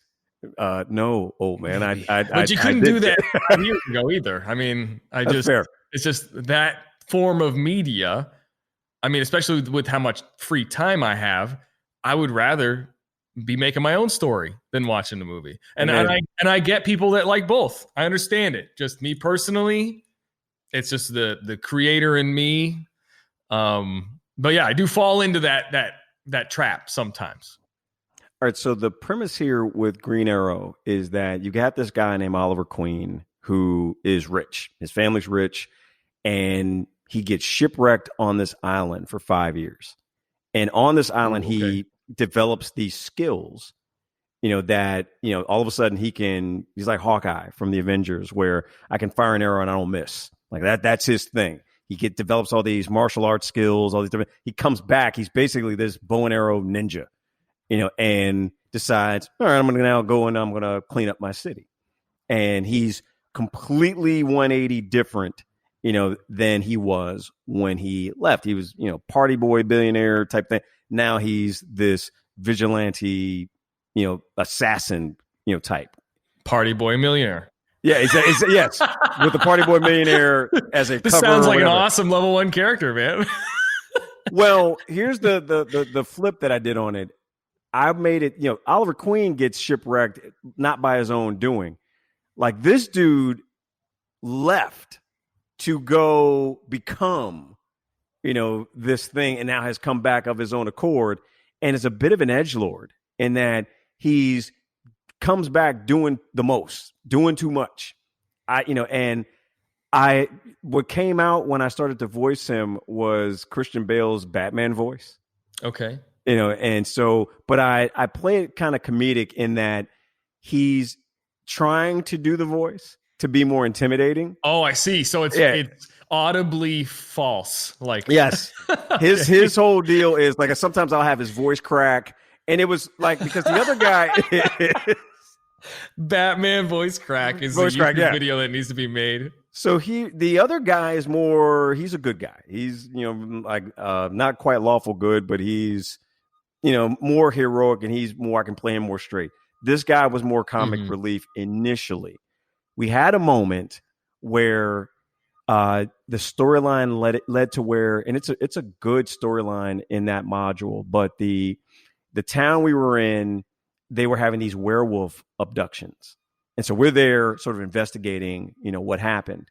No, old man. But you couldn't do that years ago either. I mean, it's just that form of media. I mean, especially with how much free time I have, I would rather be making my own story than watching the movie. And I get people that like both. I understand it. Just me personally, it's just the creator in me. But yeah, I do fall into that trap sometimes. All right, so the premise here with Green Arrow is that you got this guy named Oliver Queen who is rich. His family's rich, and he gets shipwrecked on this island for 5 years. And on this island, he develops these skills, that, all of a sudden he's like Hawkeye from the Avengers, where I can fire an arrow and I don't miss. Like that's his thing. He develops all these martial arts skills, all these different, he comes back. He's basically this bow and arrow ninja, and decides, all right, I'm going to now go and I'm going to clean up my city. And he's completely 180 different, than he was when he left. He was, party boy, billionaire type thing. Now he's this vigilante, assassin, type. Party boy millionaire. Yeah, yes, with the party boy millionaire as a this cover. Sounds like an awesome level 1 character, man. Well, here's the flip that I did on it. I made it, Oliver Queen gets shipwrecked, not by his own doing. Like, this dude left to go become, this thing, and now has come back of his own accord, and is a bit of an edgelord in that he's comes back doing the most, doing too much. What came out when I started to voice him was Christian Bale's Batman voice. Okay. And so, but I play it kind of comedic in that he's trying to do the voice to be more intimidating. Oh, I see. So it's audibly false. Like, yes, his whole deal is like, sometimes I'll have his voice crack, and it was like, because the other guy Batman voice crack is a YouTube video that needs to be made. So the other guy is more, he's a good guy. He's, not quite lawful good, but he's, more heroic, and he's more, I can play him more straight. This guy was more comic relief initially. We had a moment where the storyline led to where, and it's a good storyline in that module, but the town we were in, they were having these werewolf abductions. And so we're there sort of investigating, what happened.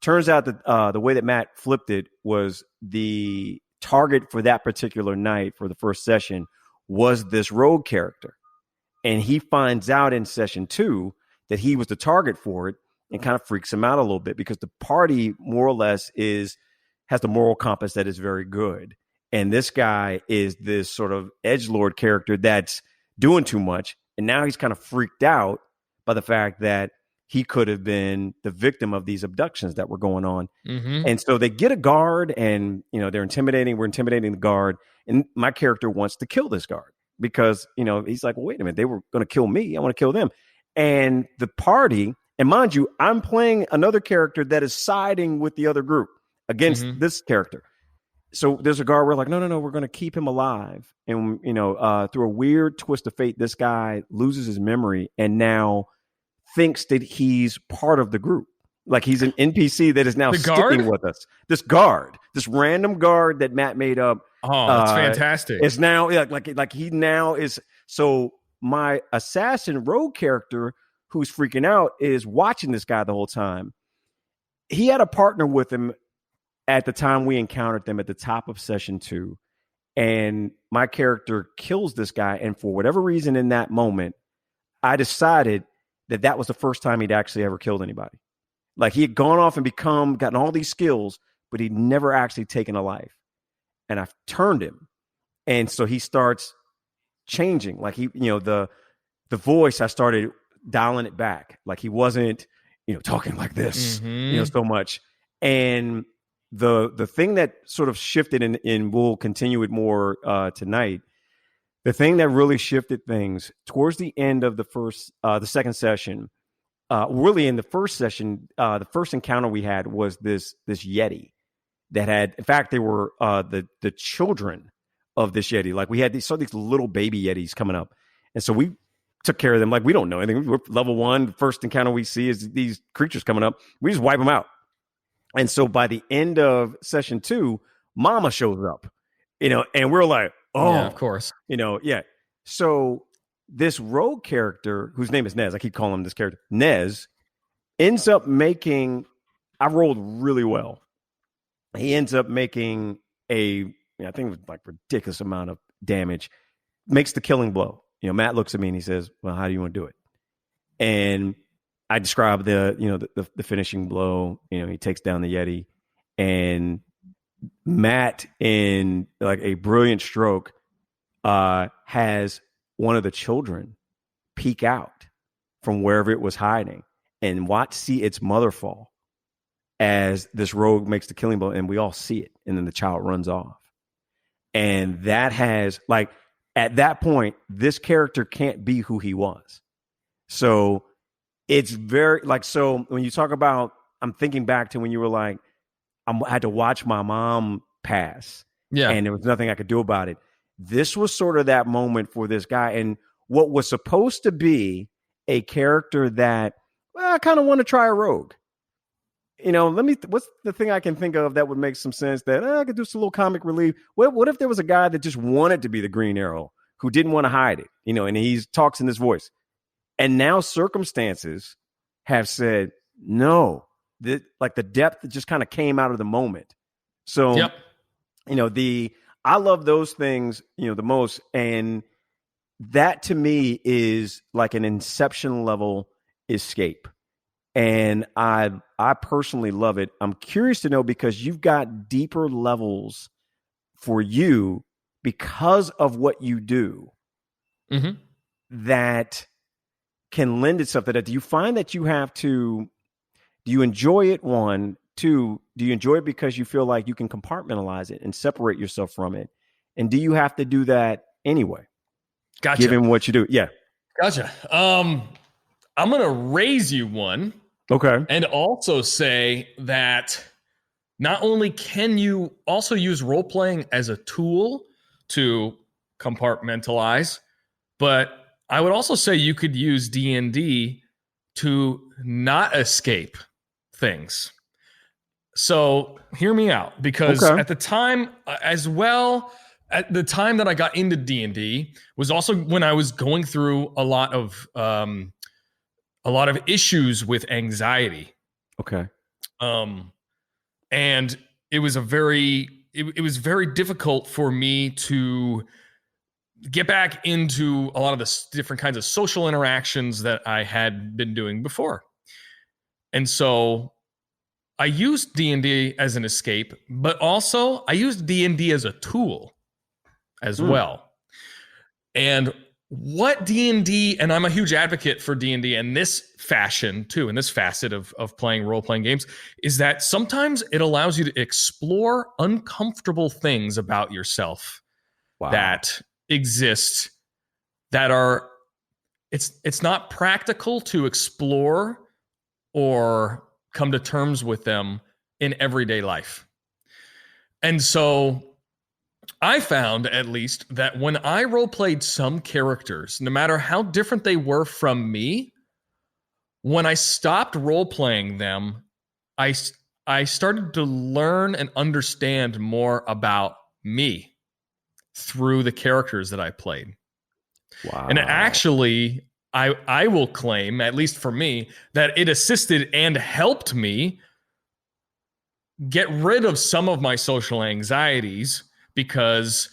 Turns out that the way that Matt flipped it was the target for that particular night for the first session was this rogue character. And he finds out in session 2 that he was the target for it, and kind of freaks him out a little bit, because the party more or less has the moral compass that is very good. And this guy is this sort of edgelord character that's doing too much. And now he's kind of freaked out by the fact that he could have been the victim of these abductions that were going on. And so they get a guard, and, we're intimidating the guard. And my character wants to kill this guard because, he's like, well, wait a minute, they were going to kill me. I want to kill them. And the party, and mind you, I'm playing another character that is siding with the other group against this character. So there's a guard. We're like, no, we're going to keep him alive. And, through a weird twist of fate, this guy loses his memory and now thinks that he's part of the group. Like, he's an NPC that is now sticking with us. This guard, this random guard that Matt made up. Oh, that's fantastic. It's now like he now is. So my assassin rogue character, who's freaking out, is watching this guy the whole time. He had a partner with him at the time we encountered them at the top of session 2. And my character kills this guy. And for whatever reason in that moment, I decided that was the first time he'd actually ever killed anybody. Like he had gone off and gotten all these skills, but he'd never actually taken a life. And I've turned him. And so he starts changing. Like the voice, I started dialing it back. Like he wasn't, talking like this, so much. And the thing that sort of shifted and we'll continue it more tonight. The thing that really shifted things towards the end of the second session, really in the first session, the first encounter we had was this Yeti that had, in fact, they were the children of this Yeti. Like we had saw these little baby Yetis coming up. And so we took care of them. Like we don't know anything. We're level 1. The first encounter we see is these creatures coming up. We just wipe them out. And so by the end of session 2, Mama shows up, and we're like, oh, yeah, of course. Yeah. So this rogue character, whose name is Nez, I keep calling him this character, Nez, ends up making, I rolled really well. He ends up making I think it was like ridiculous amount of damage, makes the killing blow. Matt looks at me and he says, well, how do you want to do it? And I describe the finishing blow. He takes down the Yeti, and Matt, in like a brilliant stroke, has one of the children peek out from wherever it was hiding and see its mother fall as this rogue makes the killing blow, and we all see it, and then the child runs off. And that has, like, at that point, this character can't be who he was. So it's very, like, so when you talk about, I'm thinking back to when you were like, I had to watch my mom pass. Yeah. And there was nothing I could do about it. This was sort of that moment for this guy. And what was supposed to be a character that, well, I kind of want to try a rogue. What's the thing I can think of that would make some sense that I could do some little comic relief? What if there was a guy that just wanted to be the Green Arrow, who didn't want to hide it, and he talks in this voice. And now circumstances have said, no, like the depth that just kind of came out of the moment. So, yep. I love those things, the most. And that to me is like an Inception level escape. And I personally love it. I'm curious to know, because you've got deeper levels for you because of what you do that can lend itself to that. Do you find that you have to, do you enjoy it? 1, 2, do you enjoy it because you feel like you can compartmentalize it and separate yourself from it? And do you have to do that anyway? Gotcha. Given what you do. Yeah. Gotcha. I'm going to raise you one. Okay. And also say that not only can you also use role-playing as a tool to compartmentalize, but I would also say you could use D&D to not escape things. So hear me out, because at the time as well, at the time that I got into D&D was also when I was going through a lot of issues with anxiety. Okay. And it was it was very difficult for me to get back into a lot of the different kinds of social interactions that I had been doing before. And so I used D&D as an escape, but also I used D&D as a tool as well. And what D&D, and I'm a huge advocate for D&D in this fashion too, in this facet of playing role-playing games, is that sometimes it allows you to explore uncomfortable things about yourself that exist that are, it's not practical to explore or come to terms with them in everyday life. And so I found, at least, that when I role-played some characters, no matter how different they were from me, when I stopped role-playing them, I started to learn and understand more about me through the characters that I played. Wow. And actually, I will claim, at least for me, that it assisted and helped me get rid of some of my social anxieties, because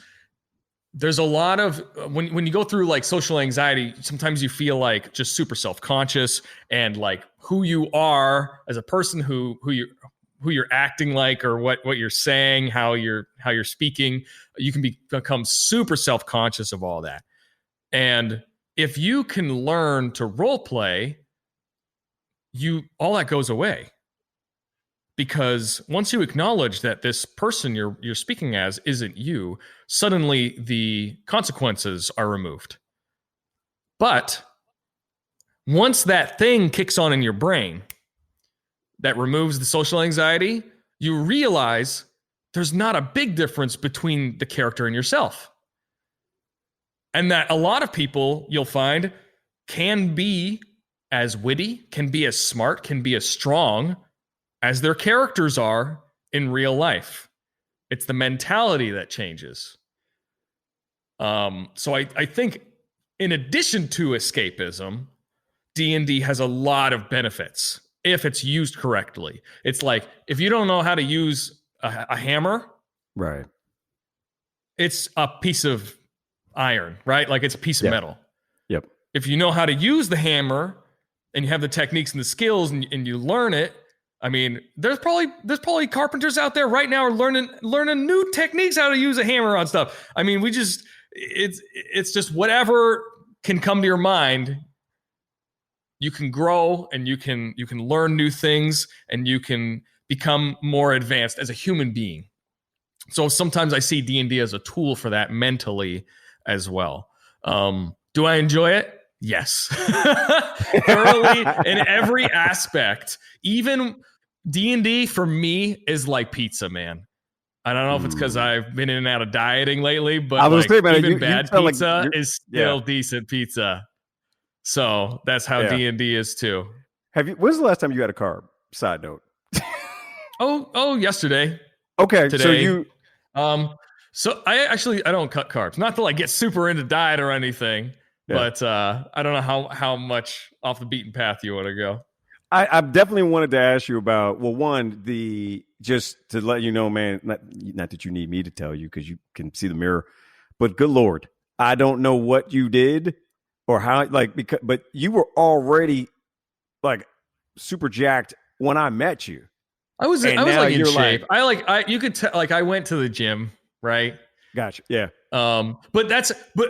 there's a lot of when you go through like social anxiety, sometimes you feel like just super self-conscious and like who you are as a person, who you're acting like, or what you're saying, how you're speaking. You can become super self-conscious of all that. And if you can learn to role play, all that goes away. Because once you acknowledge that this person you're speaking as isn't you, suddenly the consequences are removed. But once that thing kicks on in your brain that removes the social anxiety, you realize there's not a big difference between the character and yourself. And that a lot of people, you'll find, can be as witty, can be as smart, can be as strong as their characters are in real life. It's the mentality that changes. So I think in addition to escapism, D&D has a lot of benefits if it's used correctly. It's like, if you don't know how to use a hammer, Right. it's a piece of iron, right? Like it's a piece of metal. Yep. If you know how to use the hammer and you have the techniques and the skills and you learn it, I mean, there's probably carpenters out there right now are learning new techniques how to use a hammer on stuff. I mean, it's just whatever can come to your mind. You can grow and you can learn new things and you can become more advanced as a human being. So sometimes I see D&D as a tool for that mentally as well. Do I enjoy it? Yes. Thoroughly in every aspect. Even D&D for me is like pizza, man. I don't know if it's because I've been in and out of dieting lately, but I was like, man, even you bad sound pizza like is still decent pizza. So that's how D&D is too. When's the last time you had a carb? Side note. Yesterday. Okay, today. So I don't cut carbs. Not to like get super into diet or anything, but I don't know how much off the beaten path you want to go. I definitely wanted to ask you about, well, one, just to let you know, man, not that you need me to tell you because you can see the mirror, but good Lord, I don't know what you did or how, but you were already like super jacked when I met you. I was like in shape. You could tell, like I went to the gym, right? Gotcha. Yeah. But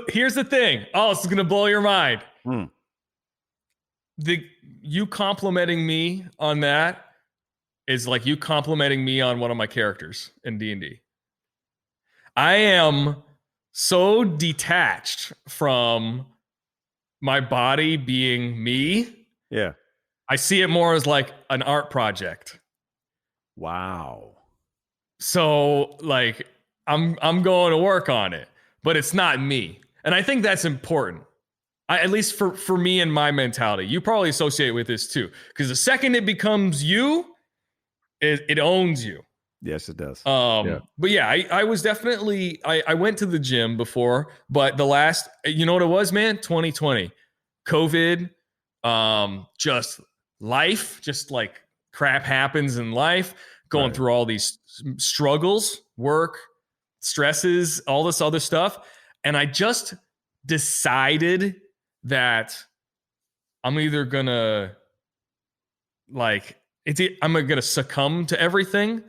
here's the thing. Oh, this is going to blow your mind. You complimenting me on that is like you complimenting me on one of my characters in D&D. I am so detached from my body being me. Yeah. I see it more as like an art project. Wow. So like I'm going to work on it, but it's not me. And I think that's important. At least for me and my mentality. You probably associate with this too. Because the second it becomes you, it owns you. Yes, it does. But yeah, I was definitely, I went to the gym before, but you know what it was, man? 2020. COVID, just life, just like crap happens in life, going through all these struggles, work, stresses, all this other stuff. And I just decided that I'm either gonna I'm gonna succumb to everything,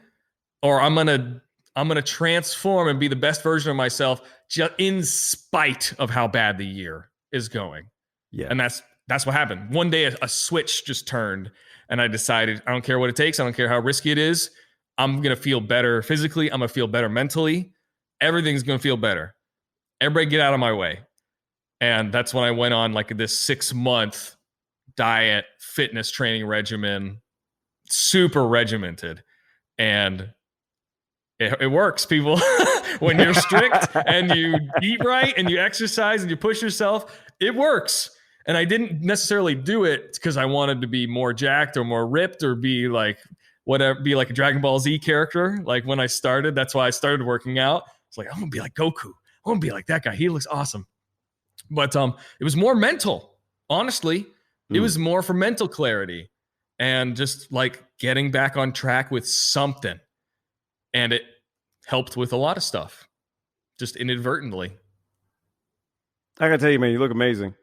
or I'm gonna transform and be the best version of myself, just in spite of how bad the year is going. Yeah, and that's what happened. One day, a switch just turned, and I decided I don't care what it takes. I don't care how risky it is. I'm gonna feel better physically. I'm gonna feel better mentally. Everything's gonna feel better. Everybody, get out of my way. And that's when I went on like this 6-month diet fitness training regimen, super regimented. And it works, people. When you're strict and you eat right and you exercise and you push yourself, it works. And I didn't necessarily do it because I wanted to be more jacked or more ripped or be like a Dragon Ball Z character. Like when I started, that's why I started working out. It's like, I'm gonna be like Goku. I want to be like that guy. He looks awesome. But it was more mental, honestly. It was more for mental clarity and just like getting back on track with something. And it helped with a lot of stuff, just inadvertently. I gotta tell you, man, you look amazing.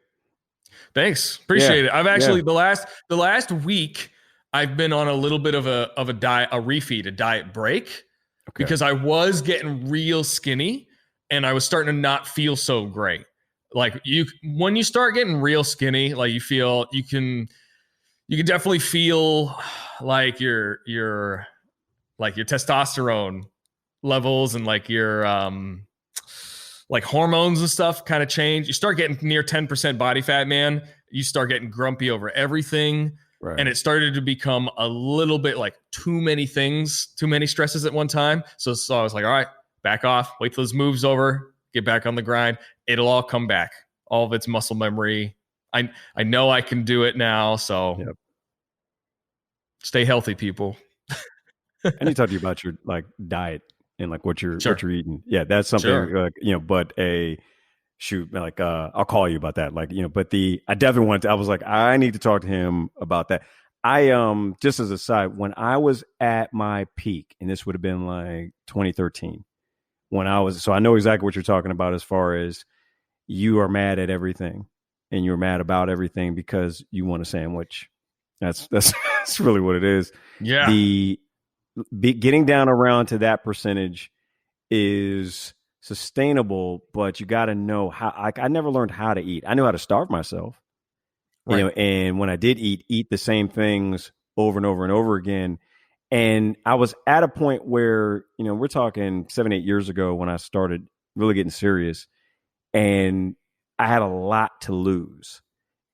Thanks. Yeah, Appreciate it. I've yeah. actually the last week I've been on a little bit of a diet, a refeed, a diet break, Okay. because I was getting real skinny and I was starting to not feel so great. Like when you start getting real skinny, like you can definitely feel like your testosterone levels and like your like hormones and stuff kind of change. You start getting near 10% body fat, man. You start getting grumpy over everything. And Right. it started to become a little bit like too many things, too many stresses at one time. So I was like, all right, back off, wait till this moves over, get back on the grind. It'll all come back. All of its muscle memory. I know I can do it now. So Yep. stay healthy, people. I need to talk to you about your like diet and like what Sure. you're eating. Yeah, that's something Sure. but a shoot, like I'll call you about that. Like, but I definitely wanted to, I was like, I need to talk to him about that. I just as a side, when I was at my peak, and this would have been like 2013, when so I know exactly what you're talking about as far as you are mad at everything and you're mad about everything because you want a sandwich. That's really what it is. Yeah. The getting down around to that percentage is sustainable, but you got to know how. I never learned how to eat. I knew how to starve myself, Right. and when I did eat the same things over and over and over again. And I was at a point where, we're talking 7, 8 years ago when I started really getting serious, and I had a lot to lose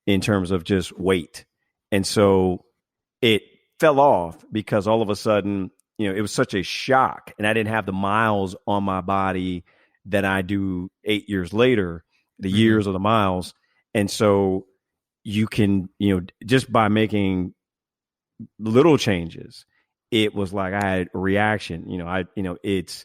in terms of just weight. And so it fell off because all of a sudden, it was such a shock, and I didn't have the miles on my body that I do 8 years later, the years or the miles. And so you can, just by making little changes, it was like I had a reaction. It's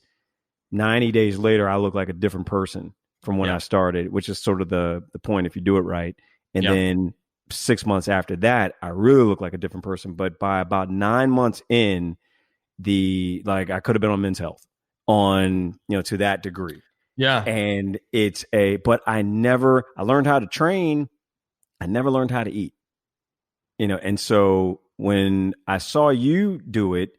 90 days later, I look like a different person from when I started, which is sort of the point if you do it right. And then 6 months after that, I really look like a different person. But by about 9 months in, I could have been on Men's Health to that degree. Yeah. And but I learned how to train. I never learned how to eat, and so when I saw you do it,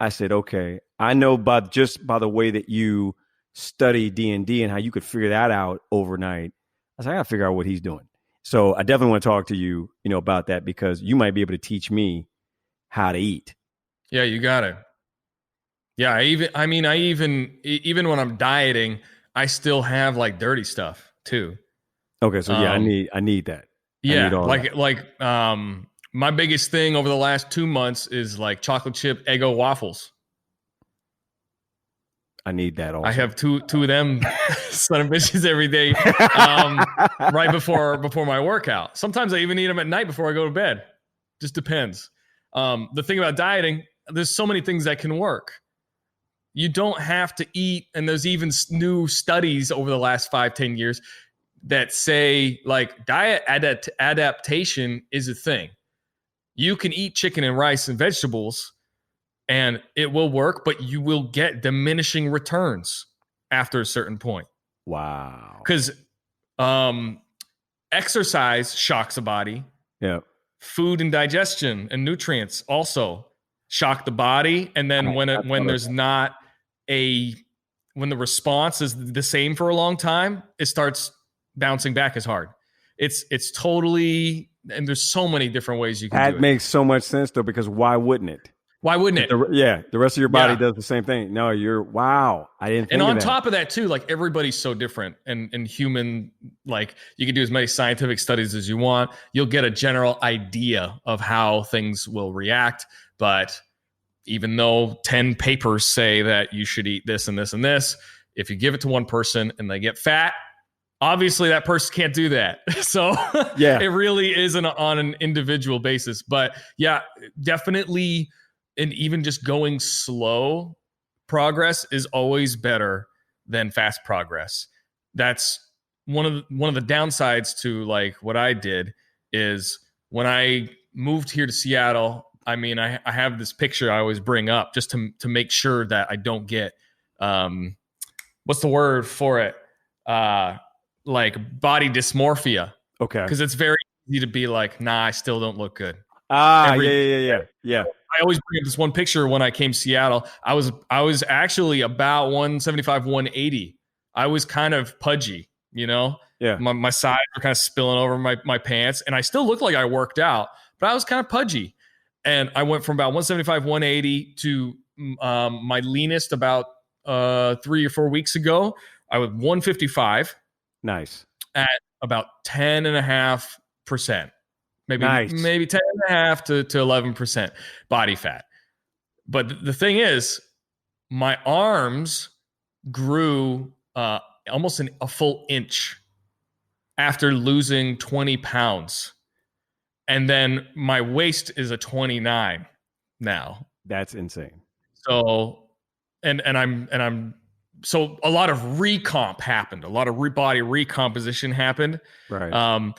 I said, okay, I know by the way that you study D&D and how you could figure that out overnight. I said, I got to figure out what he's doing. So I definitely want to talk to you, about that, because you might be able to teach me how to eat. Yeah, you got it. Yeah, even when I'm dieting, I still have like dirty stuff too. Okay, so I need that. Yeah, I need all that. My biggest thing over the last 2 months is like chocolate chip Eggo waffles. I need that also. I have two of them son of bitches every day, right before my workout. Sometimes I even eat them at night before I go to bed. Just depends. The thing about dieting, there's so many things that can work. You don't have to eat, and there's even new studies over the last 5-10 years that say like diet adaptation is a thing. You can eat chicken and rice and vegetables and it will work, but you will get diminishing returns after a certain point. Wow. Because exercise shocks the body. Yeah. Food and digestion and nutrients also shock the body. And then when the response is the same for a long time, it starts bouncing back as hard. It's totally, and there's so many different ways you can do it. That makes so much sense though, because why wouldn't it? Why wouldn't it? The rest of your body does the same thing. No, wow. I didn't think and of on that. top of that too, like everybody's so different and human, like you can do as many scientific studies as you want. You'll get a general idea of how things will react. But even though 10 papers say that you should eat this and this and this, if you give it to one person and they get fat, obviously that person can't do that. So it really is on an individual basis. But yeah, definitely. And even just going slow progress is always better than fast progress. That's one of the downsides to like what I did is when I moved here to Seattle. I mean, I have this picture I always bring up just to make sure that I don't get what's the word for it? like body dysmorphia. Okay. Because it's very easy to be like, nah, I still don't look good. Yeah. I always bring up this one picture when I came to Seattle. I was actually about 175, 180. I was kind of pudgy, you know? Yeah. My sides were kind of spilling over my pants, and I still looked like I worked out, but I was kind of pudgy. And I went from about 175, 180 to my leanest about 3 or 4 weeks ago. I was 155. Nice. At about 10.5%, maybe 10.5 to 11% body fat. But the thing is, my arms grew almost a full inch after losing 20 pounds. And then my waist is a 29 now. That's insane. So, and I'm so a lot of recomp happened. A lot of body recomposition happened. Right.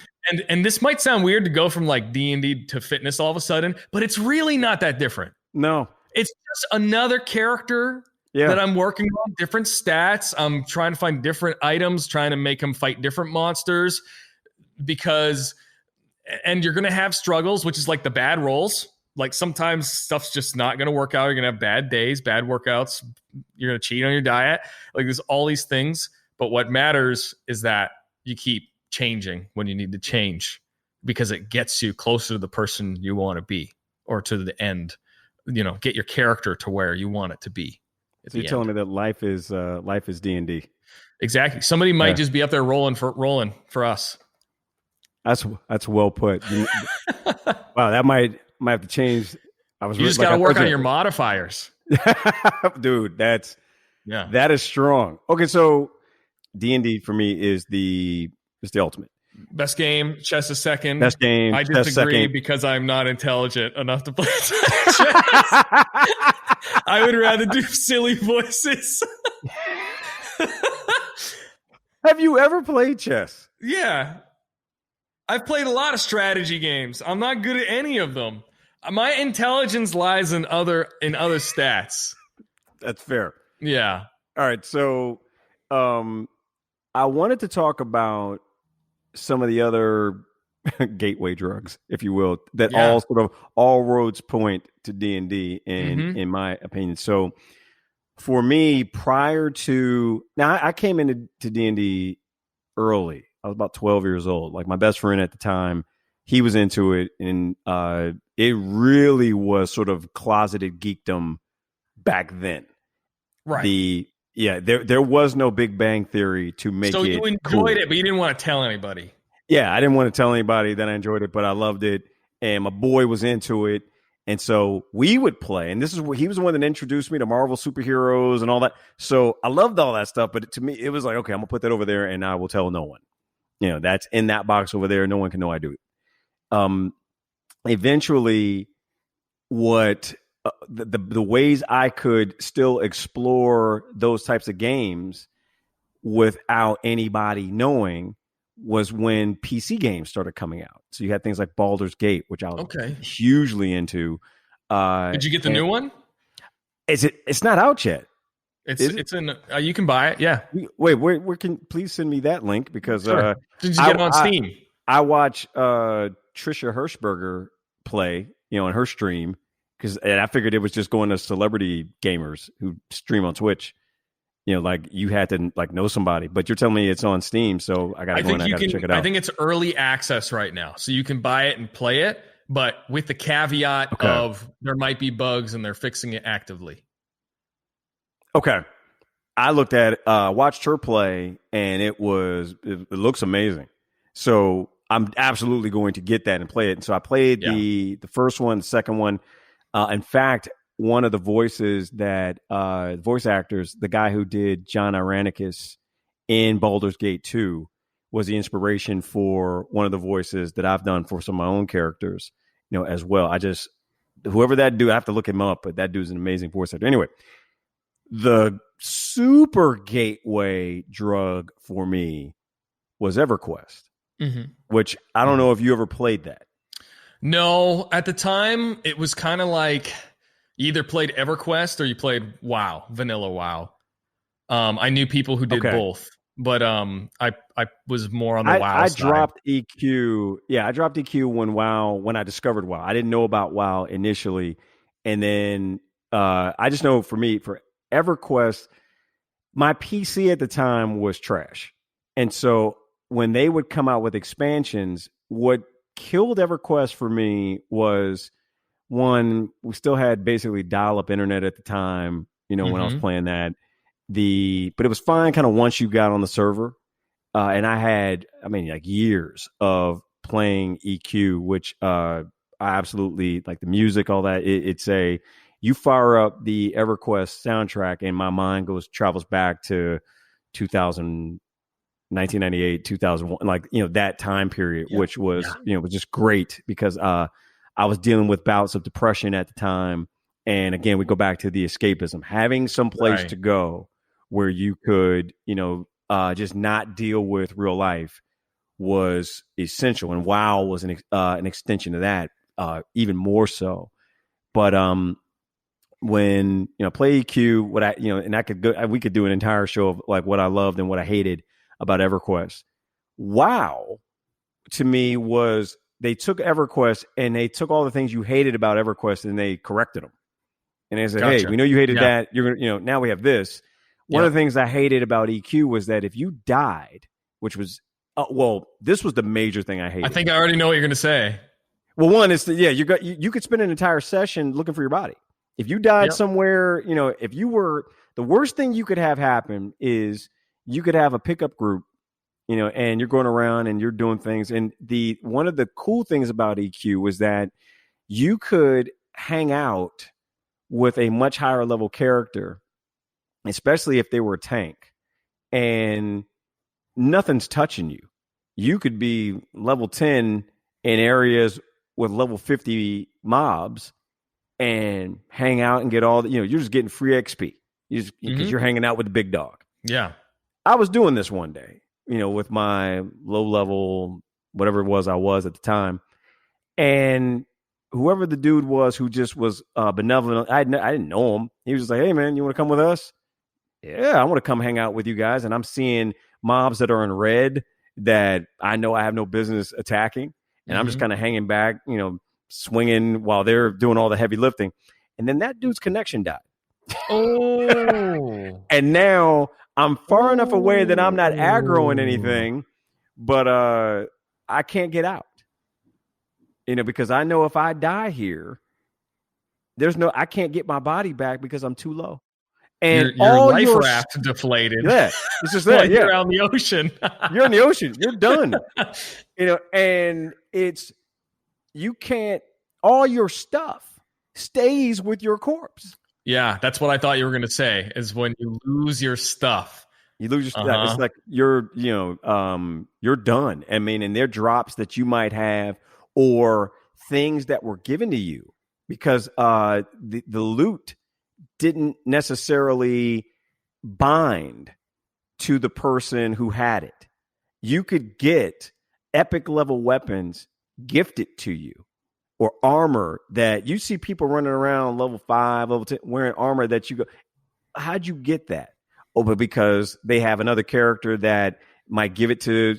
And this might sound weird to go from like D&D to fitness all of a sudden, but it's really not that different. No. It's just another character that I'm working on, different stats. I'm trying to find different items, trying to make them fight different monsters and you're going to have struggles, which is like the bad rolls. Like sometimes stuff's just not going to work out. You're going to have bad days, bad workouts. You're going to cheat on your diet. Like there's all these things. But what matters is that you keep changing when you need to change because it gets you closer to the person you want to be or to the end. You know, get your character to where you want it to be. So you're telling me that life is D&D. Exactly. Somebody might just be up there rolling for us. That's well put. Wow, that might have to change. You just got to work on your modifiers. Dude, that is strong. Okay, so D&D for me is the ultimate. Best game, chess is second. Best game, I disagree because I'm not intelligent enough to play chess. I would rather do silly voices. Have you ever played chess? Yeah. I've played a lot of strategy games. I'm not good at any of them. My intelligence lies in other stats. That's fair. Yeah. All right. So I wanted to talk about some of the other gateway drugs, if you will, that all roads point to D&D in my opinion. So for me, prior to now, I came into D&D early. I was about 12 years old. Like my best friend at the time, he was into it, and it really was sort of closeted geekdom back then. Right. There was no Big Bang Theory to make it. So you enjoyed it, but you didn't want to tell anybody. Yeah, I didn't want to tell anybody that I enjoyed it, but I loved it, and my boy was into it, and so we would play. And he was the one that introduced me to Marvel superheroes and all that. So I loved all that stuff, but to me, it was like, okay, I'm gonna put that over there, and I will tell no one. You know, that's in that box over there. No one can know I do it. Eventually, what the ways I could still explore those types of games without anybody knowing was when PC games started coming out. So you had things like Baldur's Gate, which I was hugely into. Did you get the new one? It's not out yet. It's in. You can buy it. Yeah. Wait, where can please send me that link because did you get it on Steam? I watch Trisha Hirschberger play, on her stream and I figured it was just going to celebrity gamers who stream on Twitch. Like you had to know somebody, but you're telling me it's on Steam, so I got to go and I got to check it out. I think it's early access right now, so you can buy it and play it, but with the caveat of there might be bugs and they're fixing it actively. Okay. I looked at it, watched her play, and it looks amazing. So I'm absolutely going to get that and play it. And so I played the first one, the second one. In fact, one of the voice actors, the guy who did John Irenicus in Baldur's Gate 2, was the inspiration for one of the voices that I've done for some of my own characters, as well. Whoever that dude, I have to look him up, but that dude's an amazing voice actor. Anyway, the super gateway drug for me was EverQuest, which I don't know if you ever played that. No, at the time it was kind of like you either played EverQuest or you played WoW, vanilla WoW. I knew people who did both. but I was more on the WoW I side. dropped EQ. Yeah, I dropped EQ when I discovered WoW. I didn't know about WoW initially, and then I just know for EverQuest, my PC at the time was trash, and so when they would come out with expansions, what killed EverQuest for me was one, we still had basically dial-up internet at the time. When I was playing that, but it was fine kind of once you got on the server. And like years of playing EQ, which I absolutely like the music, all that. You fire up the EverQuest soundtrack and my mind travels back to 2000, 1998, 2001, like, that time period, which was, was just great because I was dealing with bouts of depression at the time. And again, we go back to the escapism, having some place to go where you could, just not deal with real life was essential, and WoW was an extension of that, even more so. But when play EQ, we could do an entire show of like what I loved and what I hated about EverQuest. WoW to me was they took EverQuest and they took all the things you hated about EverQuest and they corrected them, and they said, "Hey, we know you hated that. You're gonna, now we have this." One of the things I hated about EQ was that if you died, which was, this was the major thing I hated. I think I already know what you're going to say. Well, one is you could spend an entire session looking for your body. If you died somewhere, if you were, the worst thing you could have happen is you could have a pickup group, and you're going around and you're doing things. And one of the cool things about EQ was that you could hang out with a much higher level character, especially if they were a tank, and nothing's touching you. You could be level 10 in areas with level 50 mobs and hang out and get all the, you're just getting free XP because you're hanging out with the big dog. Yeah. I was doing this one day, with my low level, whatever it was I was at the time. And whoever the dude was who just was benevolent, I didn't know him. He was just like, "Hey man, you want to come with us?" Yeah, I want to come hang out with you guys. And I'm seeing mobs that are in red that I know I have no business attacking. And I'm just kind of hanging back, swinging while they're doing all the heavy lifting. And then that dude's connection died. Oh. And now I'm far enough away that I'm not aggroing anything, but I can't get out. Because I know if I die here, I can't get my body back because I'm too low. And your life raft deflated. Yeah, it's just that. You're out in the ocean. You're in the ocean. You're done. And you can't. All your stuff stays with your corpse. Yeah, that's what I thought you were going to say. Is when you lose your stuff. You lose your stuff. It's like you're done. I mean, and there are drops that you might have or things that were given to you because the loot didn't necessarily bind to the person who had it. You could get epic level weapons gifted to you or armor that you see people running around level 5, level 10 wearing armor that you go, how'd you get that? Oh, but because they have another character that might give it to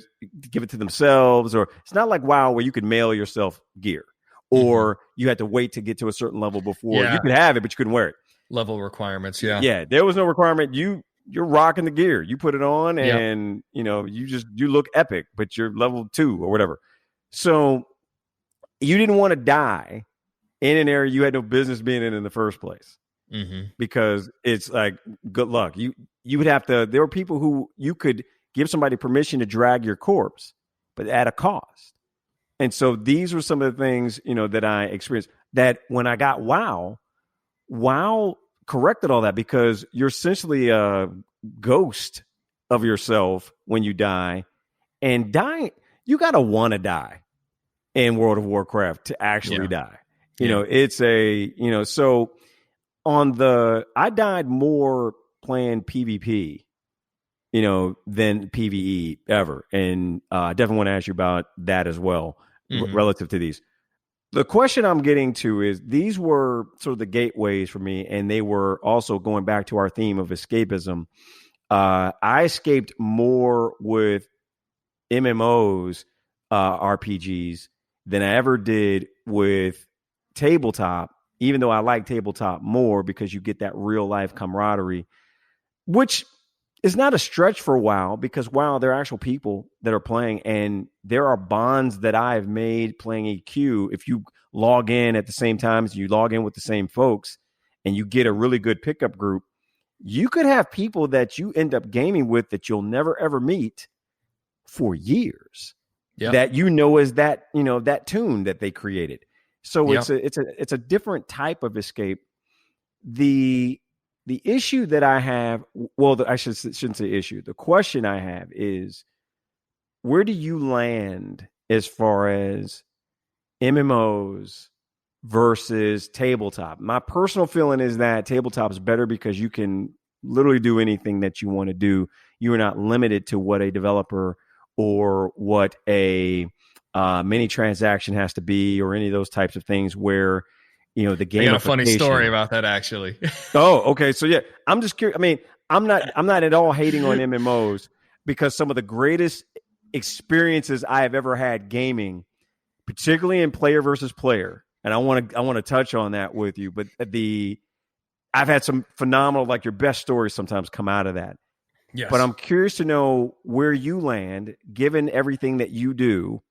themselves, or it's not like WoW where you could mail yourself gear or you had to wait to get to a certain level before you could have it, but you couldn't wear it. Level requirements. Yeah. Yeah. There was no requirement. You're rocking the gear. You put it on and you look epic, but you're level 2 or whatever. So you didn't want to die in an area you had no business being in the first place. Because it's like, good luck. You would have to, there were people who you could give somebody permission to drag your corpse, but at a cost. And so these were some of the things, that I experienced that when I got WoW corrected all that, because you're essentially a ghost of yourself when you die, and dying, you got to want to die in World of Warcraft to actually die. It's so I died more playing PvP, than PvE ever. And I definitely want to ask you about that as well, relative to these. The question I'm getting to is these were sort of the gateways for me, and they were also going back to our theme of escapism. I escaped more with MMOs, RPGs than I ever did with tabletop, even though I like tabletop more because you get that real life camaraderie, which is not a stretch for WoW, because WoW, there are actual people that are playing, and there are bonds that I've made playing EQ. If you log in at the same time as you log in with the same folks and you get a really good pickup group, you could have people that you end up gaming with that you'll never ever meet for years. Yep. That is that, that tune that they created. So yep. it's a different type of escape. The issue that I have, well, I shouldn't say issue. The question I have is, where do you land as far as MMOs versus tabletop? My personal feeling is that tabletop is better because you can literally do anything that you want to do. You are not limited to what a developer or what a mini transaction has to be, or any of those types of things where, the game. I got a funny story about that, actually. Oh, okay. So yeah, I'm just curious. I mean, I'm not at all hating on MMOs, because some of the greatest experiences I have ever had gaming, particularly in player versus player, and I want to touch on that with you. But I've had some phenomenal, like your best stories sometimes come out of that. Yes. But I'm curious to know where you land, given everything that you do.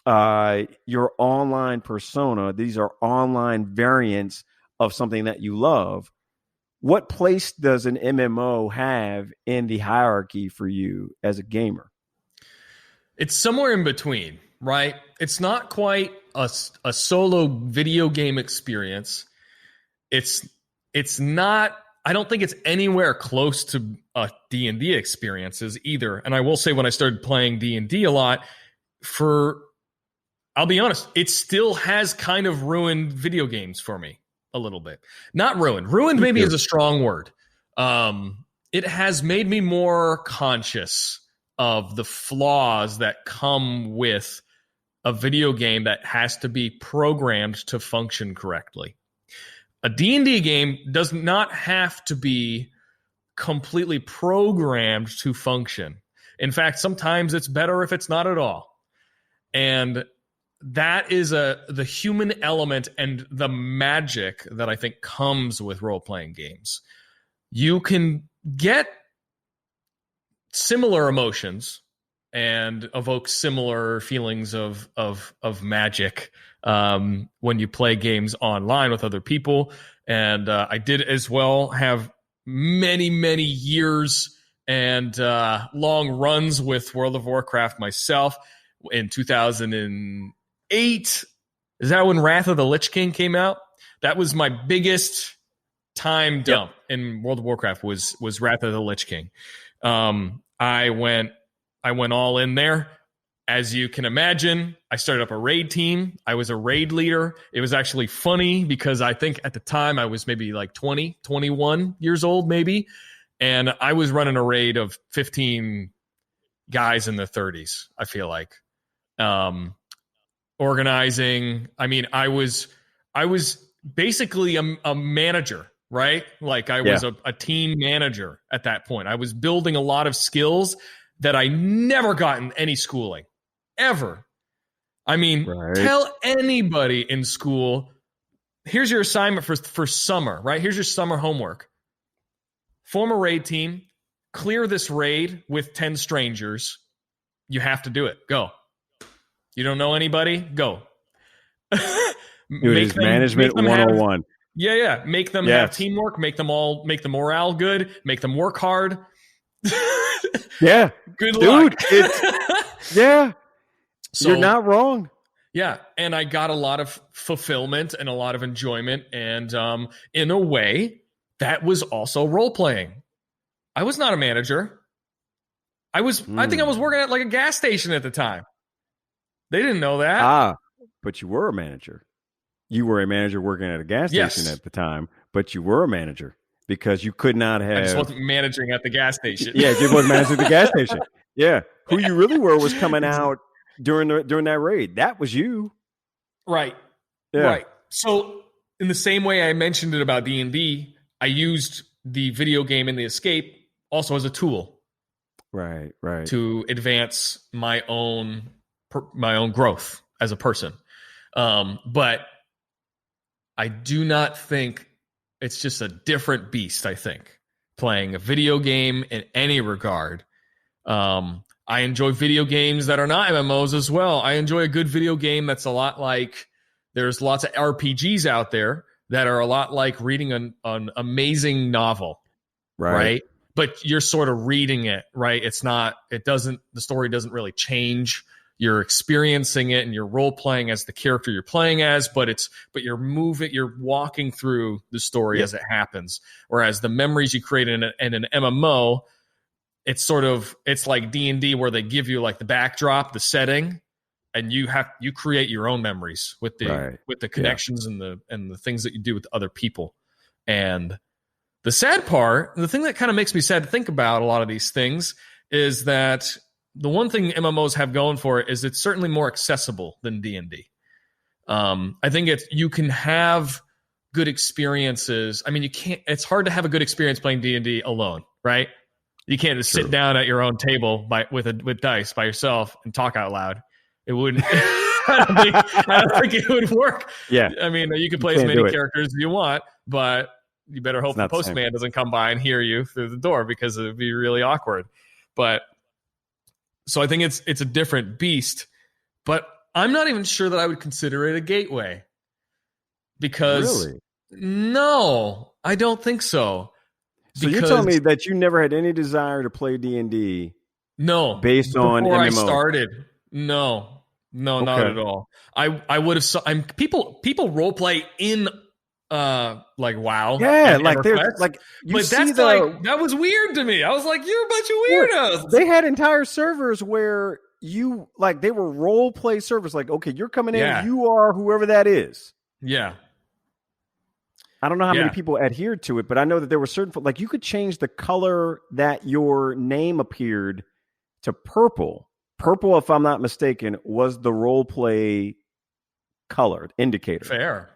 Your online persona, these are online variants of something that you love. What place does an MMO have in the hierarchy for you as a gamer? It's somewhere in between, right? It's not quite a solo video game experience. It's not, I don't think it's anywhere close to a D&D experiences either. And I will say, when I started playing D&D a lot, I'll be honest, it still has kind of ruined video games for me a little bit. Not ruined. Ruined maybe is a strong word. It has made me more conscious of the flaws that come with a video game that has to be programmed to function correctly. A D&D game does not have to be completely programmed to function. In fact, sometimes it's better if it's not at all. And that is the human element and the magic that I think comes with role-playing games. You can get similar emotions and evoke similar feelings of magic when you play games online with other people. And I did as well have many, many years and long runs with World of Warcraft myself. In 2008, is that when Wrath of the Lich King came out? That was my biggest time dump in World of Warcraft, was Wrath of the Lich King. I went all in there. As you can imagine, I started up a raid team. I was a raid leader. It was actually funny because I think at the time I was maybe like 20, 21 years old maybe. And I was running a raid of 15 guys in the 30s, I feel like. Organizing. I mean, I was basically a manager, right? Like I was a team manager at that point. I was building a lot of skills that I never got in any schooling, ever. I mean, Tell anybody in school, here's your assignment for summer, right? Here's your summer homework. Form a raid team, clear this raid with 10 strangers. You have to do it. Go. You don't know anybody? Go. Management 101. Yeah. Make them have teamwork, make the morale good, make them work hard. Yeah. Good luck. Dude, so, you're not wrong. Yeah. And I got a lot of fulfillment and a lot of enjoyment. And in a way, that was also role playing. I was not a manager. I think I was working at like a gas station at the time. They didn't know that. But you were a manager. You were a manager working at a gas station at the time, but you were a manager because you could not have. I just wasn't managing at the gas station. Yeah, you wasn't managing the gas station. Yeah. Who you really were was coming out during that raid. That was you. Right. Yeah. Right. So in the same way I mentioned it about D&D, I used the video game and the escape also as a tool Right. to advance my own growth as a person. But I do not think it's just a different beast. I think playing a video game in any regard. I enjoy video games that are not MMOs as well. I enjoy a good video game that's a lot like, there's lots of RPGs out there that are a lot like reading an amazing novel, right? But you're sort of reading it, right? The story doesn't really change. You're experiencing it and you're role playing as the character you're playing as, but you're walking through the story as it happens. Whereas the memories you create in an MMO, it's like D&D where they give you like the backdrop, the setting, and you create your own memories with the connections and the things that you do with other people. And the sad part, the thing that kind of makes me sad to think about a lot of these things, is that the one thing MMOs have going for it is it's certainly more accessible than D&D. I think you can have good experiences. I mean, it's hard to have a good experience playing D&D alone, right? You can't just sit down at your own table with dice by yourself and talk out loud. It wouldn't. I don't think it would work. Yeah. I mean, you can play as many characters as you want, but you better hope the postman doesn't come by and hear you through the door, because it would be really awkward. But so I think it's a different beast. But I'm not even sure that I would consider it a gateway. Because no, I don't think so. So you're telling me that you never had any desire to play D&D? No, based on before MMO. I started. No, not at all. I would have. People role play in like WoW. Yeah, like there's like you but see that was weird to me. I was like, you're a bunch of weirdos. They had entire servers where they were role play servers. Like, okay, you're coming in, you are whoever that is. Yeah. I don't know how many people adhered to it, but I know that there were certain, like you could change the color that your name appeared to purple. Purple, if I'm not mistaken, was the role play colored indicator. Fair.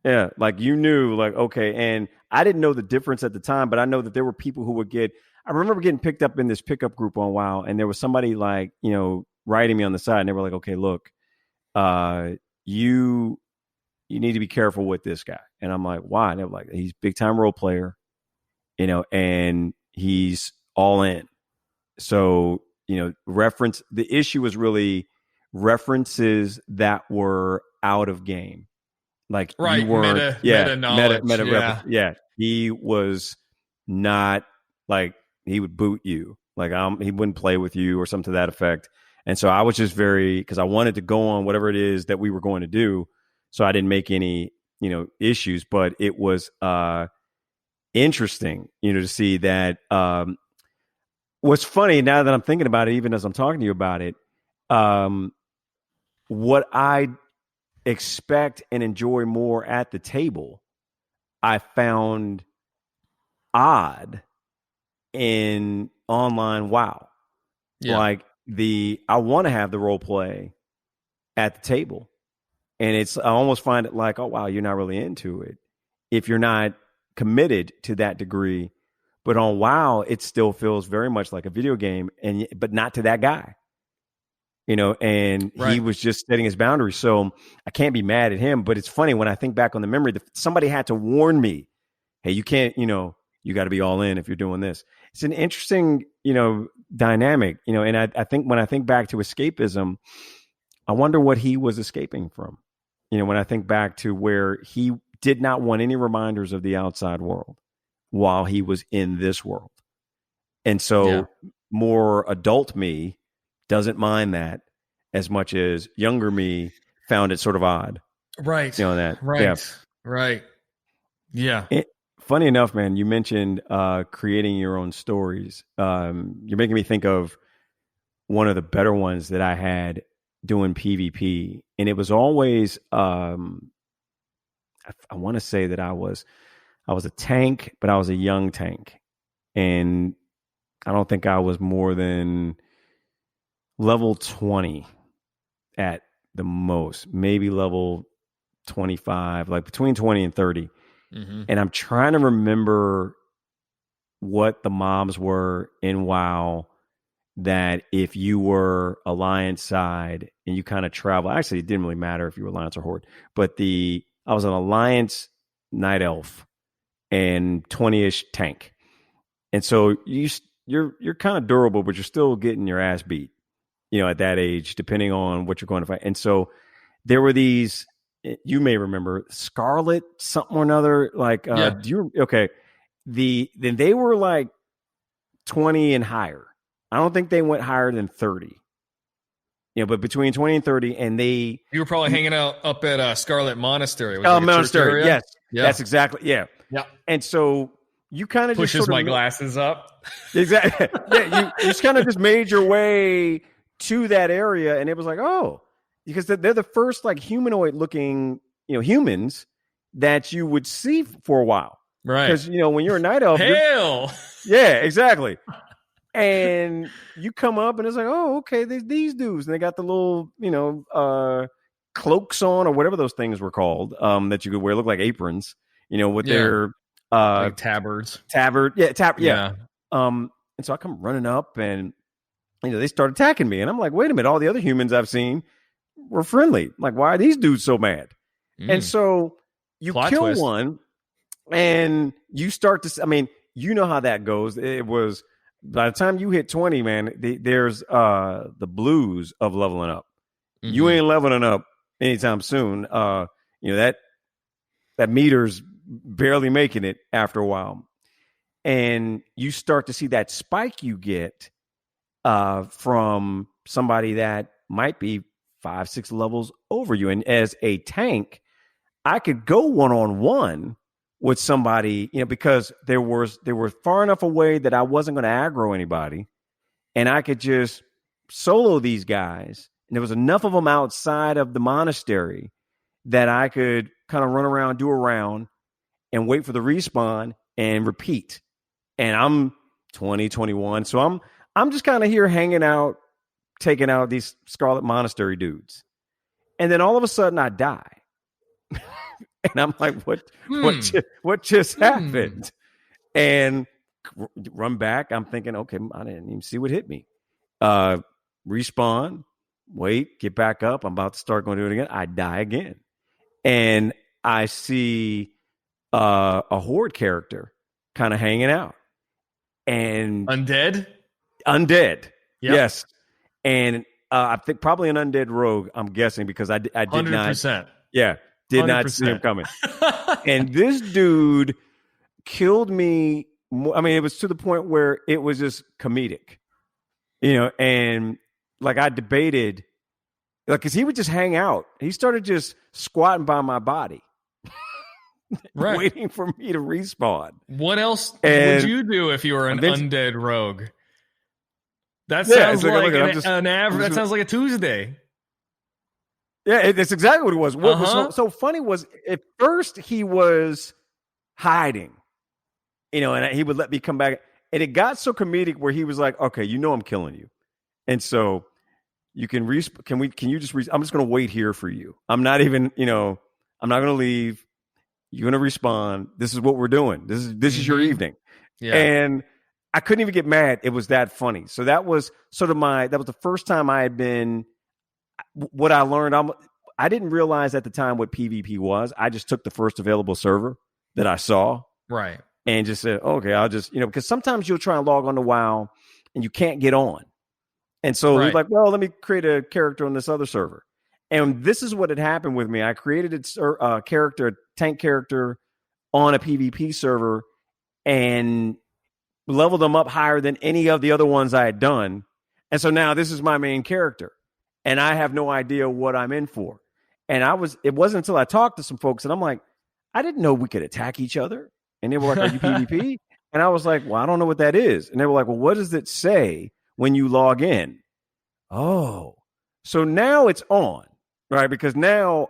Yeah, like you knew, like, okay, and I didn't know the difference at the time, but I know that there were people who would I remember getting picked up in this pickup group on WoW, and there was somebody like, writing me on the side, and they were like, okay, look, you need to be careful with this guy. And I'm like, why? And they're like, he's big time role player, and he's all in. So, the issue was really references that were out of game. Like you weren't, meta knowledge. Meta. Yeah. He was not like, he would boot you. Like he wouldn't play with you or something to that effect. And so I was just because I wanted to go on whatever it is that we were going to do. So I didn't make any, issues, but it was interesting, to see that. What's funny now that I'm thinking about it, even as I'm talking to you about it, what I expect and enjoy more at the table, I found odd in online WoW. Yeah. Like I want to have the role play at the table. And I almost find it like, oh, wow, you're not really into it if you're not committed to that degree. But on WoW, it still feels very much like a video game, but not to that guy. And he was just setting his boundaries. So I can't be mad at him. But it's funny when I think back on the memory, somebody had to warn me, hey, you can't, you got to be all in if you're doing this. It's an interesting, dynamic, and I think when I think back to escapism, I wonder what he was escaping from. When I think back to where he did not want any reminders of the outside world while he was in this world. And so more adult me doesn't mind that as much as younger me found it sort of odd. Right. Right. Yeah. Funny enough, man, you mentioned creating your own stories. You're making me think of one of the better ones that I had doing PvP. And it was always, I want to say that I was a tank, but I was a young tank. And I don't think I was more than level 20 at the most, maybe level 25, like between 20 and 30. Mm-hmm. And I'm trying to remember what the mobs were in WoW, that if you were Alliance side and you kind of travel, actually, it didn't really matter if you were Alliance or Horde, but I was an Alliance Night Elf and 20-ish tank. And so you're kind of durable, but you're still getting your ass beat, at that age, depending on what you're going to fight. And so there were these, you may remember, Scarlet something or another, like, okay. Then they were like 20 and higher. I don't think they went higher than 30. But between 20 and 30, and you were probably hanging out up at Scarlet Monastery. Monastery, yes. Yeah. That's exactly, yeah. Yeah. And so you kind of pushes just my glasses up. Exactly. Yeah, you just kind of just made your way to that area, and it was like, oh, because they're the first like humanoid looking, humans that you would see for a while. Right. Because, when you're a night elf. Hail! Yeah, exactly. And you come up and it's like, oh, okay, there's these dudes. And they got the little, cloaks on or whatever those things were called that you could wear. Look like aprons, with their like tabards. Yeah. And so I come running up and, they start attacking me. And I'm like, wait a minute, all the other humans I've seen were friendly. Like, why are these dudes so mad? And so you Plot kill twist. one. And you start to, you know how that goes. It was by the time you hit 20, man, there's the blues of leveling up. Mm-hmm. You ain't leveling up anytime soon. That meter's barely making it after a while. And you start to see that spike you get from somebody that might be 5-6 levels over you. And as a tank, I could go one-on-one with somebody, because they were far enough away that I wasn't going to aggro anybody, and I could just solo these guys. And there was enough of them outside of the monastery that I could kind of run around, do a round, and wait for the respawn and repeat. And I'm 20, 21, so I'm just kind of here hanging out, taking out these Scarlet Monastery dudes, and then all of a sudden I die. And I'm like, what just happened? And run back. I'm thinking, okay, I didn't even see what hit me. Respawn, wait, get back up. I'm about to start going to do it again. I die again. And I see a Horde character kind of hanging out. And Undead? Yep. Yes. And I think probably an undead rogue, I'm guessing, because I did 100%. not. Yeah. Did 100%. Not see him coming. And this dude killed me. It was to the point where it was just comedic, and like I debated, like, because he would just hang out. He started just squatting by my body, right, waiting for me to respawn. What else would you do if you were an undead rogue? That sounds that sounds like a Tuesday. Yeah, that's exactly what it was. What was so funny was, at first he was hiding, and he would let me come back. And it got so comedic where he was like, okay, I'm killing you. And so you can can you just I'm just going to wait here for you. I'm not even, I'm not going to leave. You're going to respawn. This is what we're doing. This is your evening. Yeah. And I couldn't even get mad. It was that funny. So that was sort of that was the first time I had been. What I learned, I didn't realize at the time what PvP was. I just took the first available server that I saw. Right. And just said, okay, I'll just, because sometimes you'll try and log on to WoW and you can't get on. And so he's like, well, let me create a character on this other server. And this is what had happened with me. I created a tank character on a PvP server and leveled them up higher than any of the other ones I had done. And so now this is my main character. And I have no idea what I'm in for. And it wasn't until I talked to some folks and I'm like, I didn't know we could attack each other. And they were like, are you PvP? And I was like, well, I don't know what that is. And they were like, well, what does it say when you log in? Oh, so now it's on, right? Because now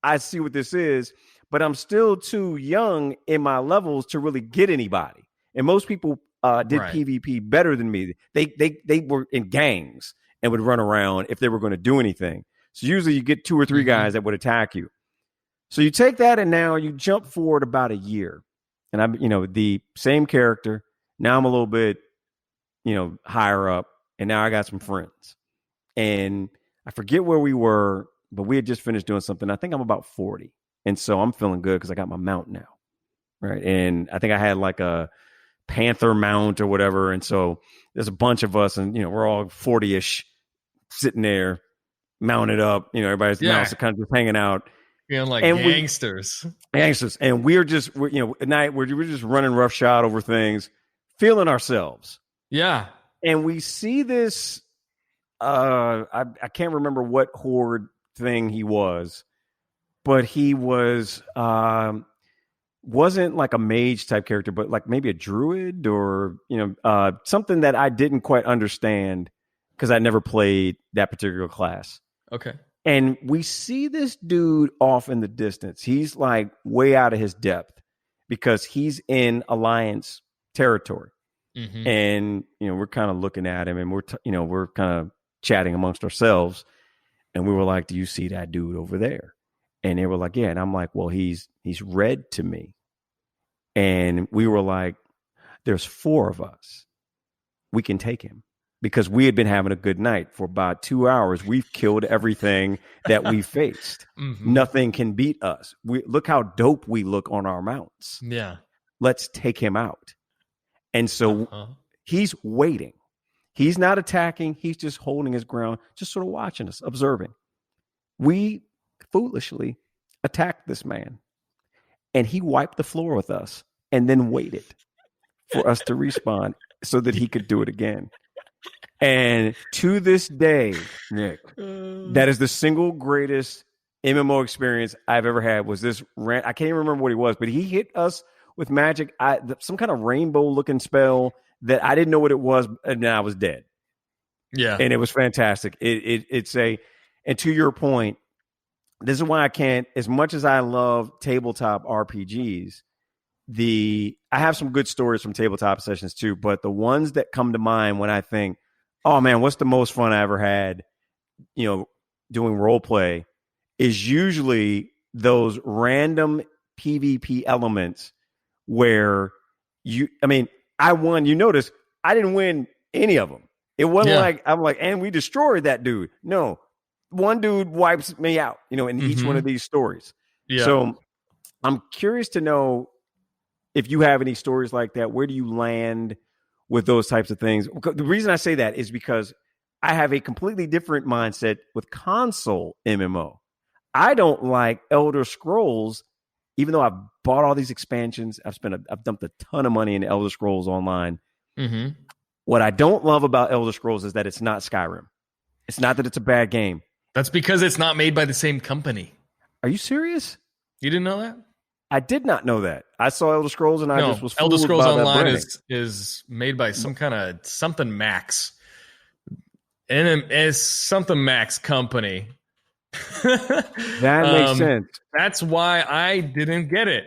I see what this is, but I'm still too young in my levels to really get anybody. And most people did PvP better than me. They were in gangs and would run around if they were going to do anything. So usually you get 2 or 3 guys that would attack you. So you take that and now you jump forward about a year. And I'm, the same character, Now I'm a little bit, higher up, and now I got some friends. And I forget where we were, but we had just finished doing something. I think I'm about 40. And so I'm feeling good because I got my mount now. Right. And I think I had like a Panther mount or whatever. And so there's a bunch of us, and, we're all 40-ish sitting there mounted up. Everybody's mounts are kind of just hanging out. Feeling like and gangsters. And we're just, at night, we're just running roughshod over things, feeling ourselves. Yeah. And we see this, I can't remember what horde thing he was, but he was, wasn't like a mage type character, but like maybe a druid or, something that I didn't quite understand because I never played that particular class. Okay. And we see this dude off in the distance. He's like way out of his depth because he's in Alliance territory. Mm-hmm. And, we're kind of looking at him, and we're kind of chatting amongst ourselves. And we were like, do you see that dude over there? And they were like, yeah. And I'm like, well, he's red to me. And we were like, there's 4 of us. We can take him. Because we had been having a good night for about 2 hours. We've killed everything that we faced. Mm-hmm. Nothing can beat us. Look how dope we look on our mounts. Yeah. Let's take him out. And so he's waiting. He's not attacking. He's just holding his ground, just sort of watching us, observing. We foolishly attacked this man. And he wiped the floor with us and then waited for us to respawn so that he could do it again. And to this day, Nick, that is the single greatest MMO experience I've ever had. Was this rant? I can't even remember what he was, but he hit us with magic, some kind of rainbow-looking spell that I didn't know what it was, and then I was dead. Yeah, and it was fantastic. And to your point, this is why I can't. As much as I love tabletop RPGs, I have some good stories from tabletop sessions too. But the ones that come to mind when I think, oh man, what's the most fun I ever had, doing role play, is usually those random PvP elements where I won. You notice I didn't win any of them. It wasn't like I'm like, and we destroyed that dude. No, one dude wipes me out, in each one of these stories. Yeah. So I'm curious to know if you have any stories like that. Where do you land with those types of things? The reason I say that is because I have a completely different mindset with console MMO. I don't like Elder Scrolls, even though I've bought all these expansions. I've dumped a ton of money in Elder Scrolls Online. Mm-hmm. What I don't love about Elder Scrolls is that it's not Skyrim. It's not that it's a bad game. That's because it's not made by the same company. Are you serious? You didn't know that? I did not know that. I saw Elder Scrolls and I just was fooled Elder Scrolls by Online that is made by some kind of something Max. And it's something Max company. That makes sense. That's why I didn't get it.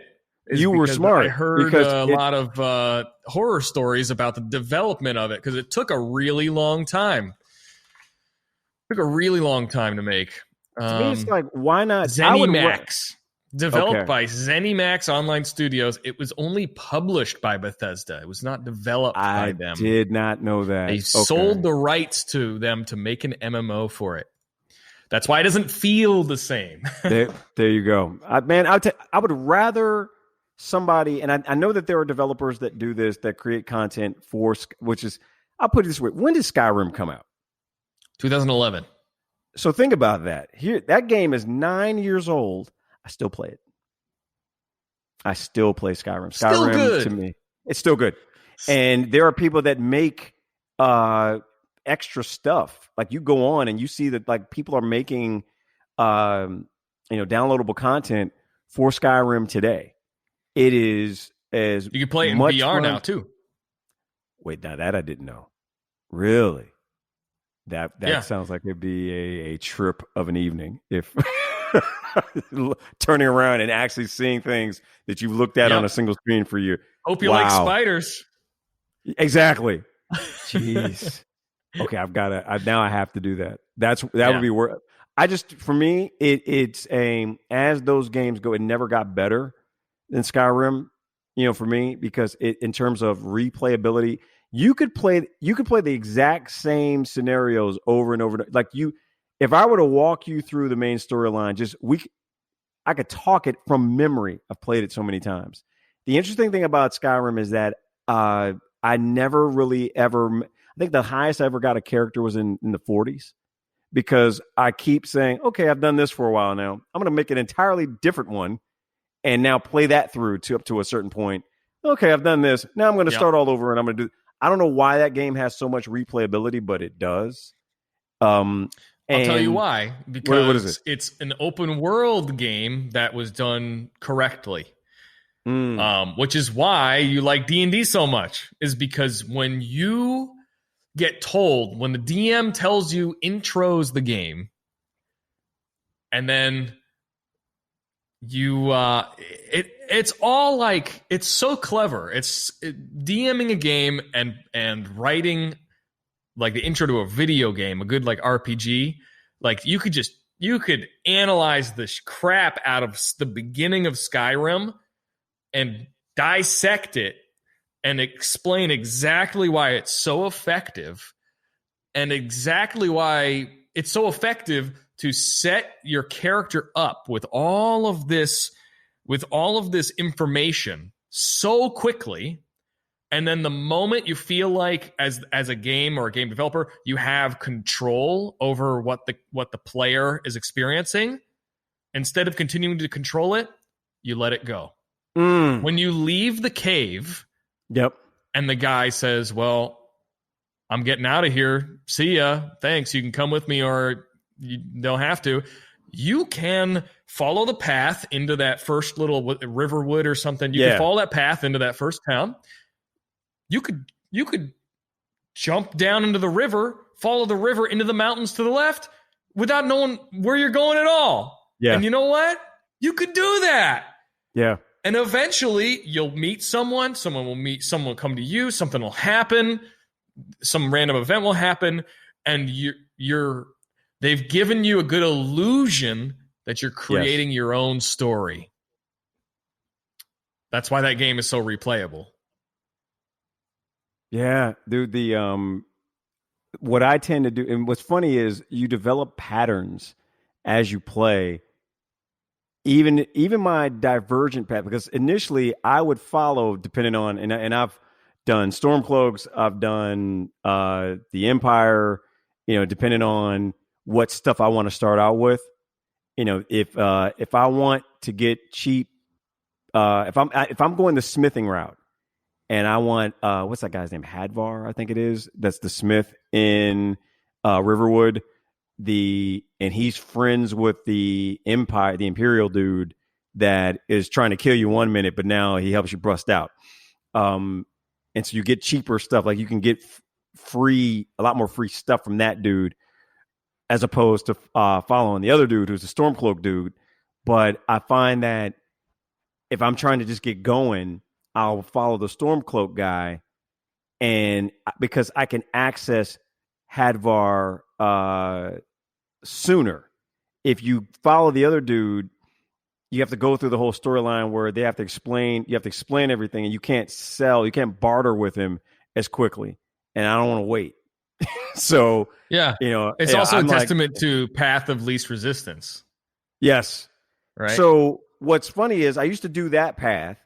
You were smart. I heard a lot of horror stories about the development of it because it took a really long time. It took a really long time to make. To me, it's like, why not? ZeniMax. Developed by ZeniMax Online Studios. It was only published by Bethesda. It was not developed by them. I did not know that. They sold the rights to them to make an MMO for it. That's why it doesn't feel the same. There you go. I would rather somebody, and I know that there are developers that do this, that create content for, which is, I'll put it this way. When did Skyrim come out? 2011. So think about that. That game is 9 years old. I still play it. I still play Skyrim. Still good. To me, it's still good. And there are people that make extra stuff. Like you go on and you see that like people are making downloadable content for Skyrim today. It is as you can play it in VR now too. Wait, now that I didn't know. Really? That sounds like it'd be a trip of an evening if turning around and actually seeing things that you've looked at on a single screen for you. Hope you like spiders. Exactly. Jeez. Okay, now I have to do that. That would be worth. For me, it's as those games go, it never got better than Skyrim. for me, because in terms of replayability, you could play the exact same scenarios over and over. Like if I were to walk you through the main storyline, I could talk it from memory. I've played it so many times. The interesting thing about Skyrim is that I never really ever. I think the highest I ever got a character was in the 40s, because I keep saying, okay, I've done this for a while now. I'm going to make an entirely different one and now play that through up to a certain point. Okay, I've done this. Now I'm going to start all over, and I'm going to do. I don't know why that game has so much replayability, but it does. I'll tell you why. Because what is it? It's an open world game that was done correctly. Which is why you like D&D so much, is because when you get told, when the DM tells you, intros the game, and then you it's all like, it's so clever. It's DMing a game and writing like the intro to a video game, a good like RPG. Like you could analyze the crap out of the beginning of Skyrim and dissect it and explain exactly why it's so effective, and exactly why it's so effective to set your character up with all of this information so quickly. And then the moment you feel like as a game or a game developer, you have control over what the player is experiencing, instead of continuing to control it, you let it go. When you leave the cave, and the guy says, well, I'm getting out of here. See ya. Thanks. You can come with me, or you don't have to. You can follow the path into that first little Riverwood or something. You can follow that path into that first town. You could jump down into the river, follow the river into the mountains to the left without knowing where you're going at all. Yeah. And you know what? You could do that. Yeah. And eventually you'll meet someone will come to you, something will happen, some random event will happen, and they've given you a good illusion that you're creating your own story. That's why that game is so replayable. Yeah, dude, what I tend to do, and what's funny is you develop patterns as you play. Even my divergent path, because initially I would follow depending on, and I've done Stormcloaks, I've done the Empire, depending on what stuff I want to start out with. If I want to get cheap, if I'm going the smithing route, and I want what's that guy's name? Hadvar, I think it is. That's the smith in Riverwood. And he's friends with the Imperial dude that is trying to kill you one minute, but now he helps you bust out. And so you get cheaper stuff. Like you can get a lot more free stuff from that dude, as opposed to following the other dude who's a Stormcloak dude. But I find that if I'm trying to just get going, I'll follow the Stormcloak guy, and because I can access Hadvar sooner. If you follow the other dude, you have to go through the whole storyline where you have to explain everything, and you can't barter with him as quickly. And I don't want to wait. So it's also a testament to path of least resistance. Yes. Right. So what's funny is I used to do that path,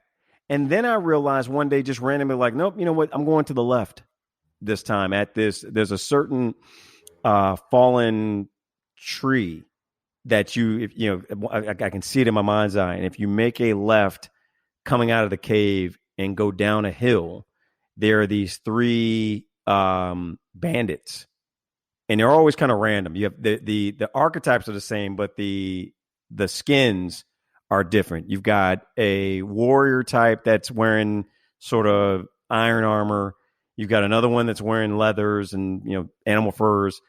and then I realized one day, just randomly, like, nope, you know what? I'm going to the left this time. There's a certain fallen tree that I can see it in my mind's eye. And if you make a left coming out of the cave and go down a hill, there are these 3 bandits, and they're always kind of random. You have the archetypes are the same, but the skins are different. You've got a warrior type that's wearing sort of iron armor. You've got another one that's wearing leathers and animal furs.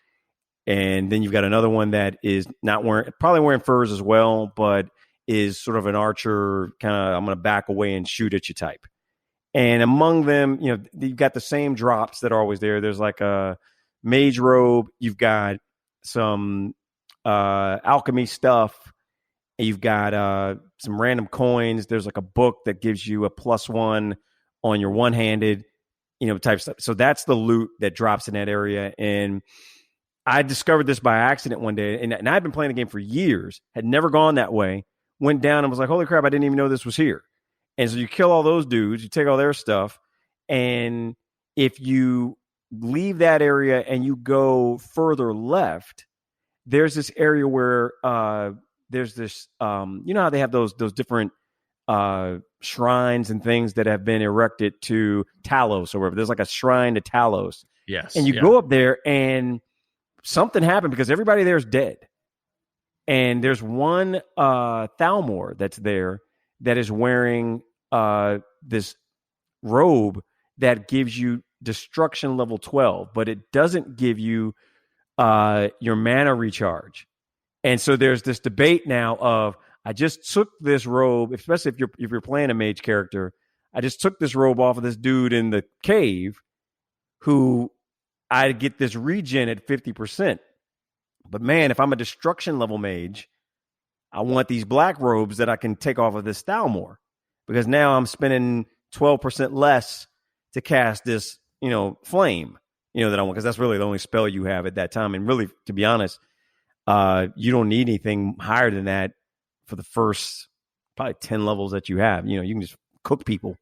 And then you've got another one that is probably wearing furs as well, but is sort of an archer, kind of, I'm going to back away and shoot at you type. And among them, you've got the same drops that are always there. There's like a mage robe. You've got some alchemy stuff. You've got some random coins. There's like a book that gives you a +1 on your one-handed, type stuff. So that's the loot that drops in that area. And I discovered this by accident one day, and I've been playing the game for years, had never gone that way, went down and was like, holy crap, I didn't even know this was here. And so you kill all those dudes, you take all their stuff, and if you leave that area and you go further left, there's this area where there's this, how they have those different shrines and things that have been erected to Talos or whatever. There's like a shrine to Talos. Yes. And you go up there and something happened because everybody there is dead. And there's one Thalmor that's there that is wearing this robe that gives you destruction level 12, but it doesn't give you your mana recharge. And so there's this debate now of, I just took this robe, especially if you're playing a mage character, I just took this robe off of this dude in the cave who I get this regen at 50%. But man, if I'm a destruction level mage, I want these black robes that I can take off of this Thalmor, because now I'm spending 12% less to cast this, flame, that I want, because that's really the only spell you have at that time. And really, to be honest, you don't need anything higher than that for the first probably 10 levels that you have. You can just cook people,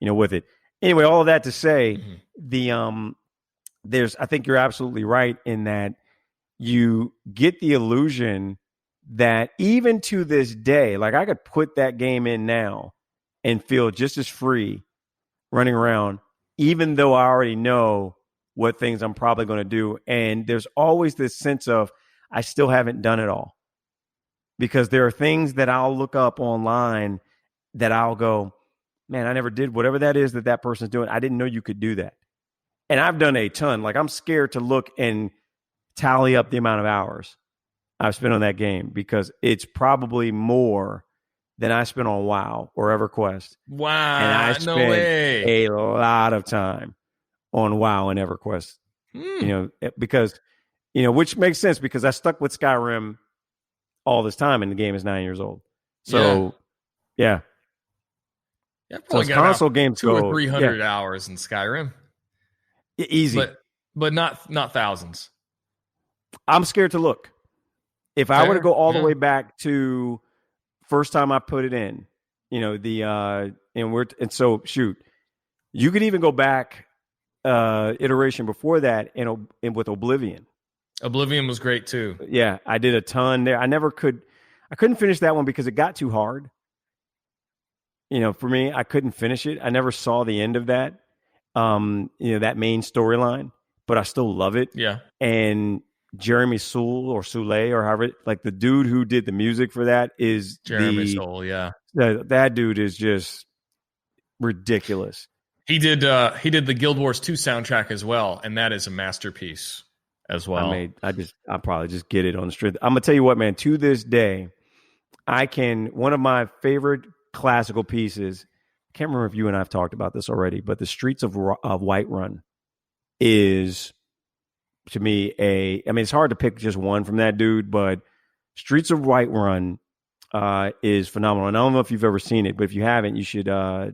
with it. Anyway, all of that to say, I think you're absolutely right in that you get the illusion that even to this day, like I could put that game in now and feel just as free running around, even though I already know what things I'm probably going to do. And there's always this sense of, I still haven't done it all, because there are things that I'll look up online that I'll go, man, I never did whatever that is that person's doing. I didn't know you could do that. And I've done a ton. Like, I'm scared to look and tally up the amount of hours I've spent on that game, because it's probably more than I spent on WoW or EverQuest. Wow. And I spent a lot of time on WoW and EverQuest, because, which makes sense, because I stuck with Skyrim all this time and the game is 9 years old. So, yeah. So as console games 200 or 300 hours in Skyrim. Easy. But not thousands. I'm scared to look. If I were to go all the way back to first time I put it in, so shoot, you could even go back iteration before that and with Oblivion. Oblivion was great too. Yeah, I did a ton there. I couldn't finish that one because it got too hard. For me, I couldn't finish it. I never saw the end of that, that main storyline, but I still love it. Yeah. And Jeremy Soule or however, like the dude who did the music for that is Jeremy Soule. Yeah. That dude is just ridiculous. He did the Guild Wars 2 soundtrack as well, and that is a masterpiece as well. I probably just get it on the street. I'm gonna tell you what, man. To this day, one of my favorite classical pieces. I can't remember if you and I have talked about this already, but the Streets of Whiterun is, to me, it's hard to pick just one from that dude, but Streets of Whiterun is phenomenal. And I don't know if you've ever seen it, but if you haven't, you should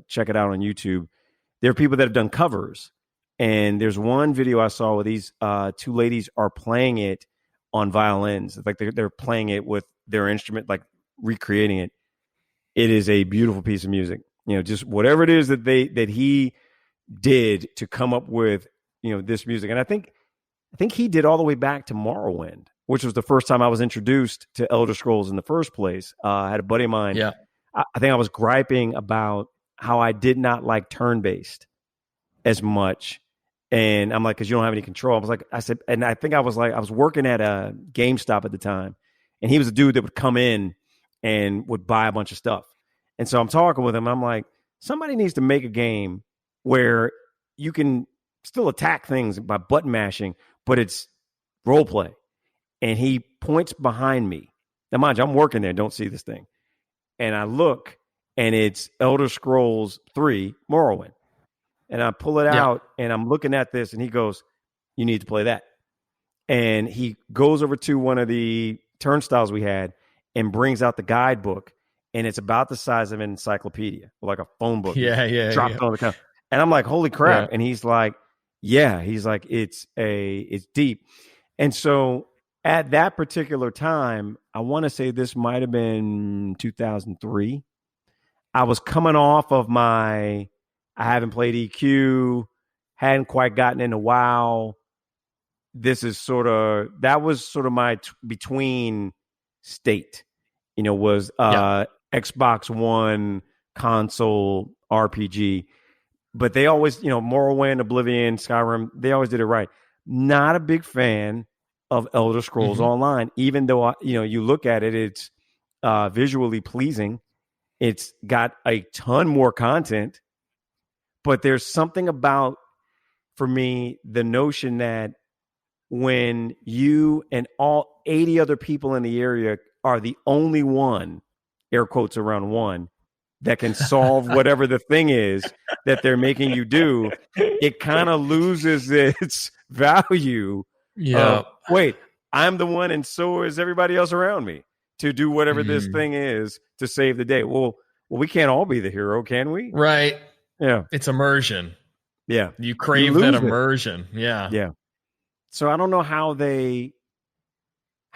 check it out on YouTube. There are people that have done covers, and there's one video I saw where these two ladies are playing it on violins. Like they're playing it with their instrument, like recreating it. It is a beautiful piece of music. Just whatever it is that he did to come up with, this music. And I think he did all the way back to Morrowind, which was the first time I was introduced to Elder Scrolls in the first place. I had a buddy of mine. Yeah. I think I was griping about how I did not like turn-based as much. And I'm like, because you don't have any control. I was working at a GameStop at the time, and he was a dude that would come in and would buy a bunch of stuff. And so I'm talking with him. I'm like, somebody needs to make a game where you can still attack things by button mashing, but it's role play. And he points behind me. Now, mind you, I'm working there. Don't see this thing. And I look, and it's Elder Scrolls 3 Morrowind. And I pull it out, and I'm looking at this, and he goes, you need to play that. And he goes over to one of the turnstiles we had and brings out the guidebook and it's about the size of an encyclopedia, like a phone book. Yeah. Dropped on the counter. And I'm like, holy crap. Yeah. And he's like, it's deep. And so at that particular time, I want to say this might have been 2003. I was coming off of I haven't played EQ, hadn't quite gotten into WoW. That was sort of my between state, was Xbox One console RPG. But they always, Morrowind, Oblivion, Skyrim, they always did it right. Not a big fan of Elder Scrolls Online, even though, you look at it, it's visually pleasing. It's got a ton more content, but there's something about, for me, the notion that when you and all 80 other people in the area are the only one, air quotes around one, that can solve whatever the thing is that they're making you do, it kind of loses its value. Yeah. Wait, I'm the one and so is everybody else around me to do whatever this thing is to save the day. Well, we can't all be the hero, can we? Right. Yeah. It's immersion. Yeah. You crave that immersion. Yeah. Yeah. So I don't know how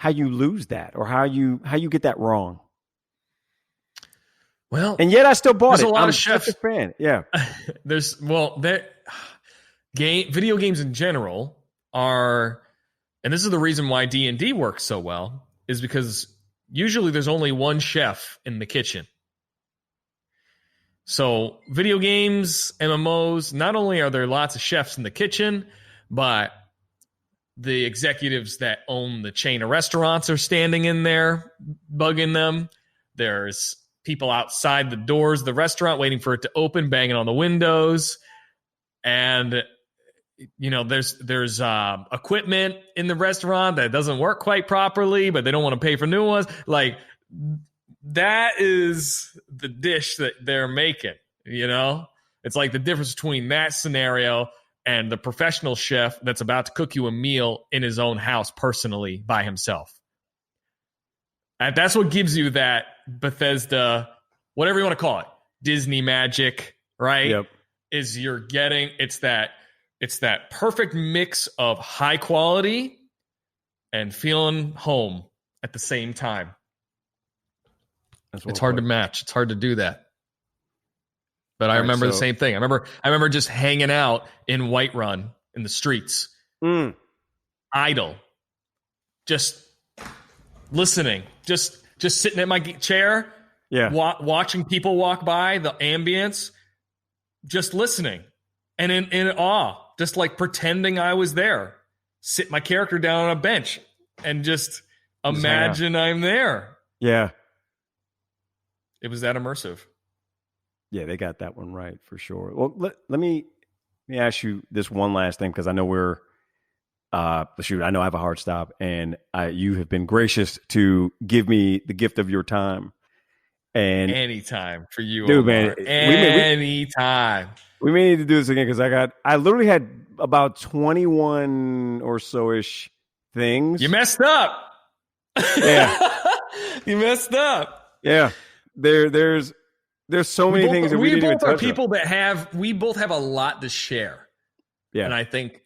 you lose that or how you get that wrong. Well, and yet I still bought it. A lot I'm of chefs. such a fan. Yeah. Video games in general are, and this is the reason why D&D works so well, is because usually there's only one chef in the kitchen. So video games, MMOs, not only are there lots of chefs in the kitchen, but the executives that own the chain of restaurants are standing in there bugging them. There's people outside the doors of the restaurant waiting for it to open, banging on the windows. And, there's equipment in the restaurant that doesn't work quite properly, but they don't want to pay for new ones. Like, that is the dish that they're making, It's like the difference between that scenario and the professional chef that's about to cook you a meal in his own house personally by himself. And that's what gives you that Bethesda, whatever you want to call it, Disney magic, right? Yep. Is you're getting, it's that perfect mix of high quality and feeling home at the same time. It's hard to match. It's hard to do that. But I remember the same thing. I remember just hanging out in Whiterun in the streets, idle, just listening, just sitting at my chair, watching people walk by, the ambience, just listening, and in awe, just like pretending I was there. Sit my character down on a bench and just imagine I'm there. Yeah. It was that immersive. Yeah, they got that one right for sure. Well, let me ask you this one last thing, because I know we're I know I have a hard stop, and you have been gracious to give me the gift of your time. And anytime for you, dude, Omar. man, Anytime. We may need to do this again, because I literally had about 21 or so-ish things. You messed up. Yeah. You messed up. Yeah. There's so many things that we didn't even touch on. We both have a lot to share. Yeah. And I think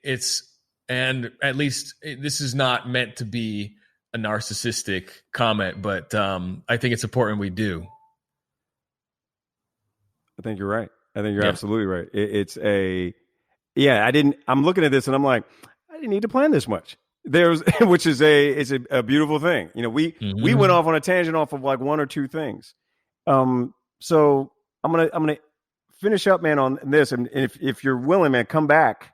and at least this is not meant to be a narcissistic comment, but I think it's important we do. I think you're right. I think you're absolutely right. I'm looking at this and I'm like, I didn't need to plan this much. Which is a beautiful thing. We went off on a tangent off of like one or two things. So I'm gonna finish up, man, on this, and if you're willing, man, come back,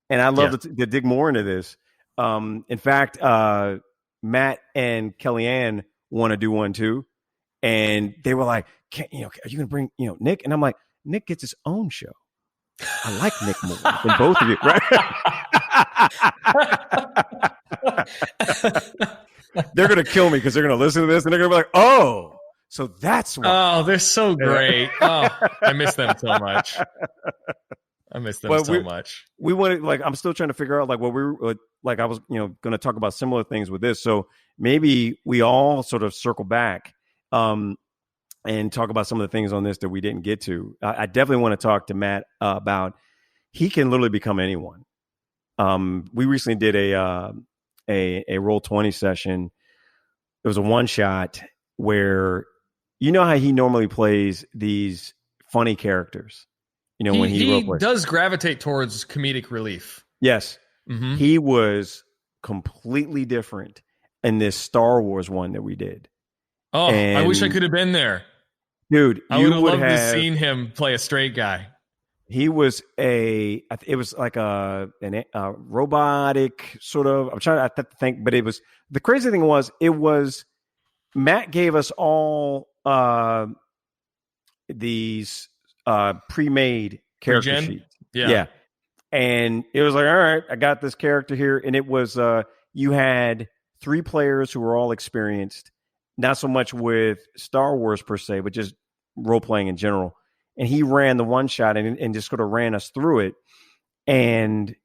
and I'd love to dig more into this. In fact, Matt and Kellyanne want to do one too, and they were like, are you gonna bring Nick? And I'm like, Nick gets his own show. I like Nick more than both of you, right? They're gonna kill me because they're gonna listen to this and they're gonna be like, oh. So that's why. Oh, they're so great. Oh, I miss them so much. Much. We wanted, like, I'm still trying to figure out, like, what we were, like, I was, going to talk about similar things with this. So maybe we all sort of circle back. and talk about some of the things on this that we didn't get to. I definitely want to talk to Matt about he can literally become anyone. We recently did a Roll20 session. It was a one shot where you know how he normally plays these funny characters. You know, when he does gravitate towards comedic relief. Yes. Mm-hmm. He was completely different in this Star Wars one that we did. Oh, and I wish I could have been there. Dude, I would have loved to seen him play a straight guy. He was it was like a robotic sort of, I'm trying to think, but it was, the crazy thing was, Matt gave us all these pre-made character Pre-gen? sheets. Yeah. And it was like, all right, I got this character here. And it was, you had 3 players who were all experienced, not so much with Star Wars per se, but just role-playing in general. And he ran the one shot and just sort of ran us through it. And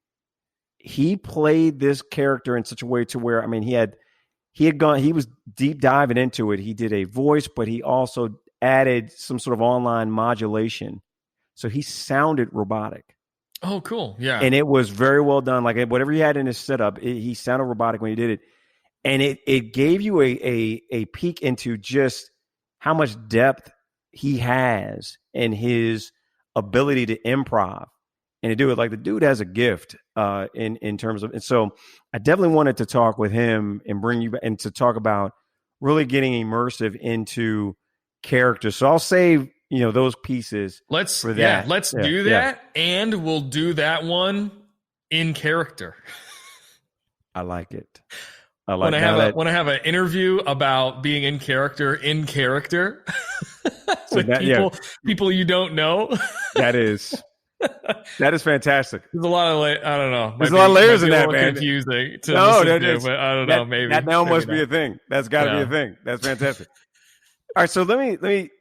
he played this character in such a way to where, I mean, he was deep diving into it. He did a voice, but he also added some sort of online modulation. So he sounded robotic. Oh, cool. Yeah. And it was very well done. Like whatever he had in his setup, he sounded robotic when he did it. And it gave you a peek into just how much depth he has in his ability to improv and to do it. Like the dude has a gift in terms of, and so I definitely wanted to talk with him and bring you and to talk about really getting immersive into characters. So I'll save, those pieces for that. Yeah, let's do that. Yeah. And we'll do that one in character. I like it. When I have an interview about being in character, with people you don't know. That is fantastic. There's a lot of I don't know. There's a lot of layers in that, man. Confusing to listen to, but I don't know. Maybe that now must be a thing. That's got to be a thing. That's fantastic. All right, so let me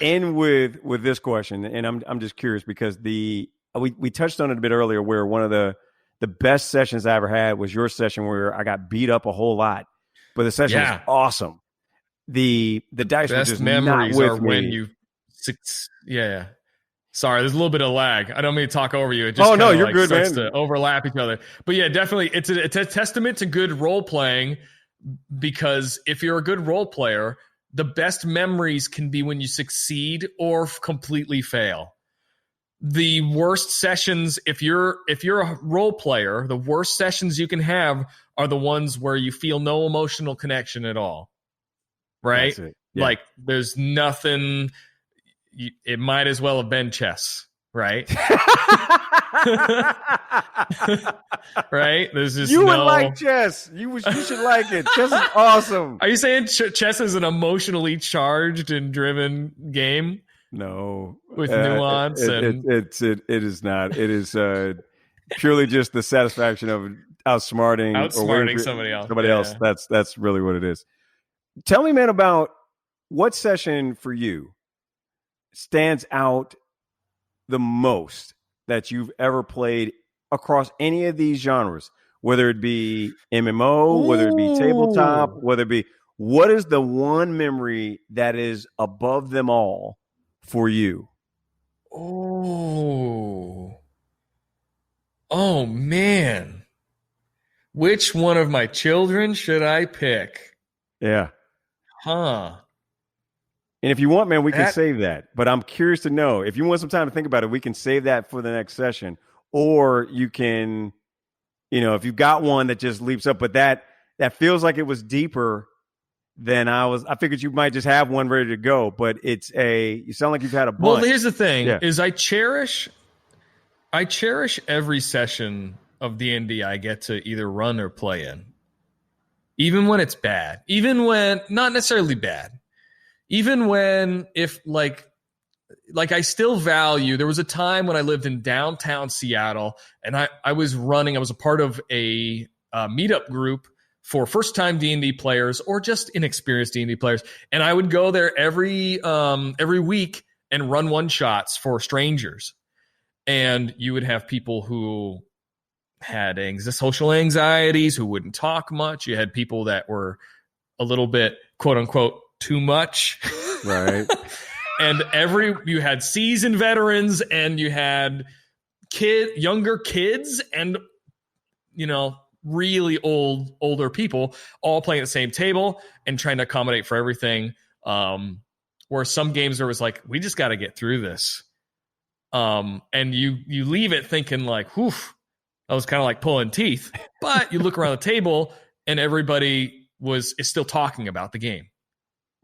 end with this question, and I'm just curious because we touched on it a bit earlier, where one of the best sessions I ever had was your session where I got beat up a whole lot, but the session was awesome. The dice best were just memories not with are me. when you Sorry, there's a little bit of lag. I don't mean to talk over you. It just you're good, starts man. to overlap each other. But yeah, definitely, it's a testament to good role playing, because if you're a good role player, the best memories can be when you succeed or completely fail. The worst sessions, if you're a role player, the worst sessions you can have are the ones where you feel no emotional connection at all. Right? Yeah. Like there's nothing. It might as well have been chess, right? Right? There's just would like chess. You should like it. Chess is awesome. Are you saying chess is an emotionally charged and driven game? No, with nuance. It is not. It is purely just the satisfaction of outsmarting somebody else. Somebody else. That's really what it is. Tell me, man, about what session for you stands out the most that you've ever played across any of these genres, whether it be MMO, whether it be tabletop, whether it be, what is the one memory that is above them all for you? Oh man. Which one of my children should I pick? Yeah. Huh. And if you want, man, we can save that. But I'm curious to know, if you want some time to think about it, we can save that for the next session. Or you can, if you've got one that just leaps up, but that feels like it was deeper than I figured you might just have one ready to go. But you sound like you've had a bunch. Well, here's the thing, is I cherish every session of D&D I get to either run or play in. Even when it's bad. Even when, not necessarily bad. Even when, if like I still value, there was a time when I lived in downtown Seattle and I was a part of a meetup group for first-time D&D players or just inexperienced D&D players. And I would go there every week and run one-shots for strangers. And you would have people who had social anxieties, who wouldn't talk much. You had people that were a little bit, quote-unquote, too much. Right. And you had seasoned veterans and you had younger kids and, really older people all playing at the same table and trying to accommodate for everything. Where some games there was like, we just got to get through this. And you leave it thinking like, whew, that was kind of like pulling teeth. But you look around the table and everybody is still talking about the game,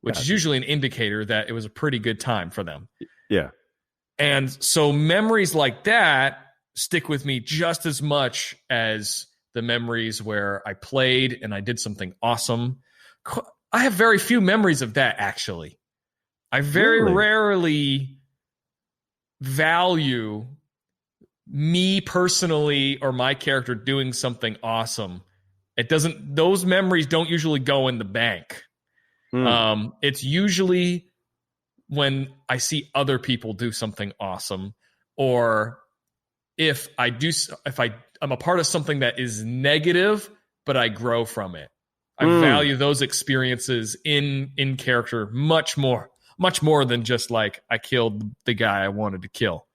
which is usually an indicator that it was a pretty good time for them. Yeah. And so memories like that stick with me just as much as the memories where I played and I did something awesome. I have very few memories of that, actually. I very rarely value me personally or my character doing something awesome. Those memories don't usually go in the bank. It's usually when I see other people do something awesome, or if I'm a part of something that is negative, but I grow from it. I value those experiences in character much more than just like I killed the guy I wanted to kill.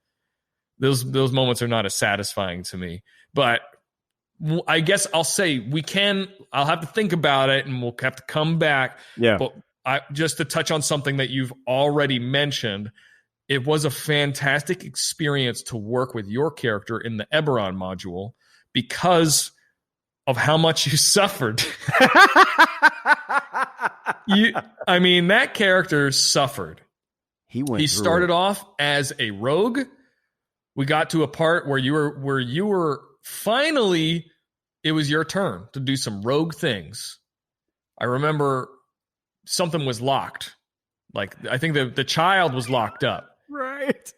Those moments are not as satisfying to me. But I guess I'll say I'll have to think about it and we'll have to come back. Yeah. But just to touch on something that you've already mentioned, it was a fantastic experience to work with your character in the Eberron module because of how much you suffered. That character suffered. He started off as a rogue. We got to a part where you were finally, it was your turn to do some rogue things. I remember something was locked. Like, I think the child was locked up. Right.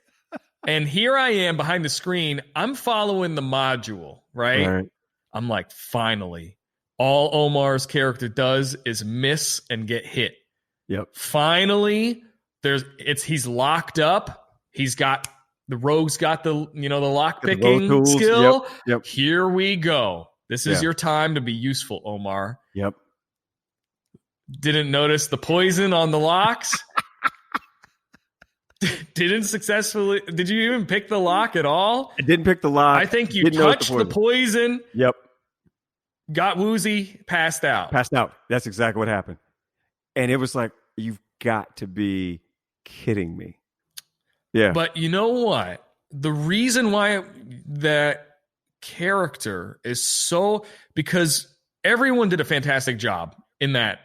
And here I am behind the screen. I'm following the module, right? I'm like, finally, all Omar's character does is miss and get hit. Yep. Finally, he's locked up. The rogue's got the lock picking skill. Yep. Here we go. This is your time to be useful, Omar. Yep. Didn't notice the poison on the locks. Didn't successfully. Did you even pick the lock at all? I didn't pick the lock. I think you touched the poison. Yep. Got woozy, passed out. That's exactly what happened. And it was like, you've got to be kidding me. Yeah. But you know what? The reason why that character is because everyone did a fantastic job in that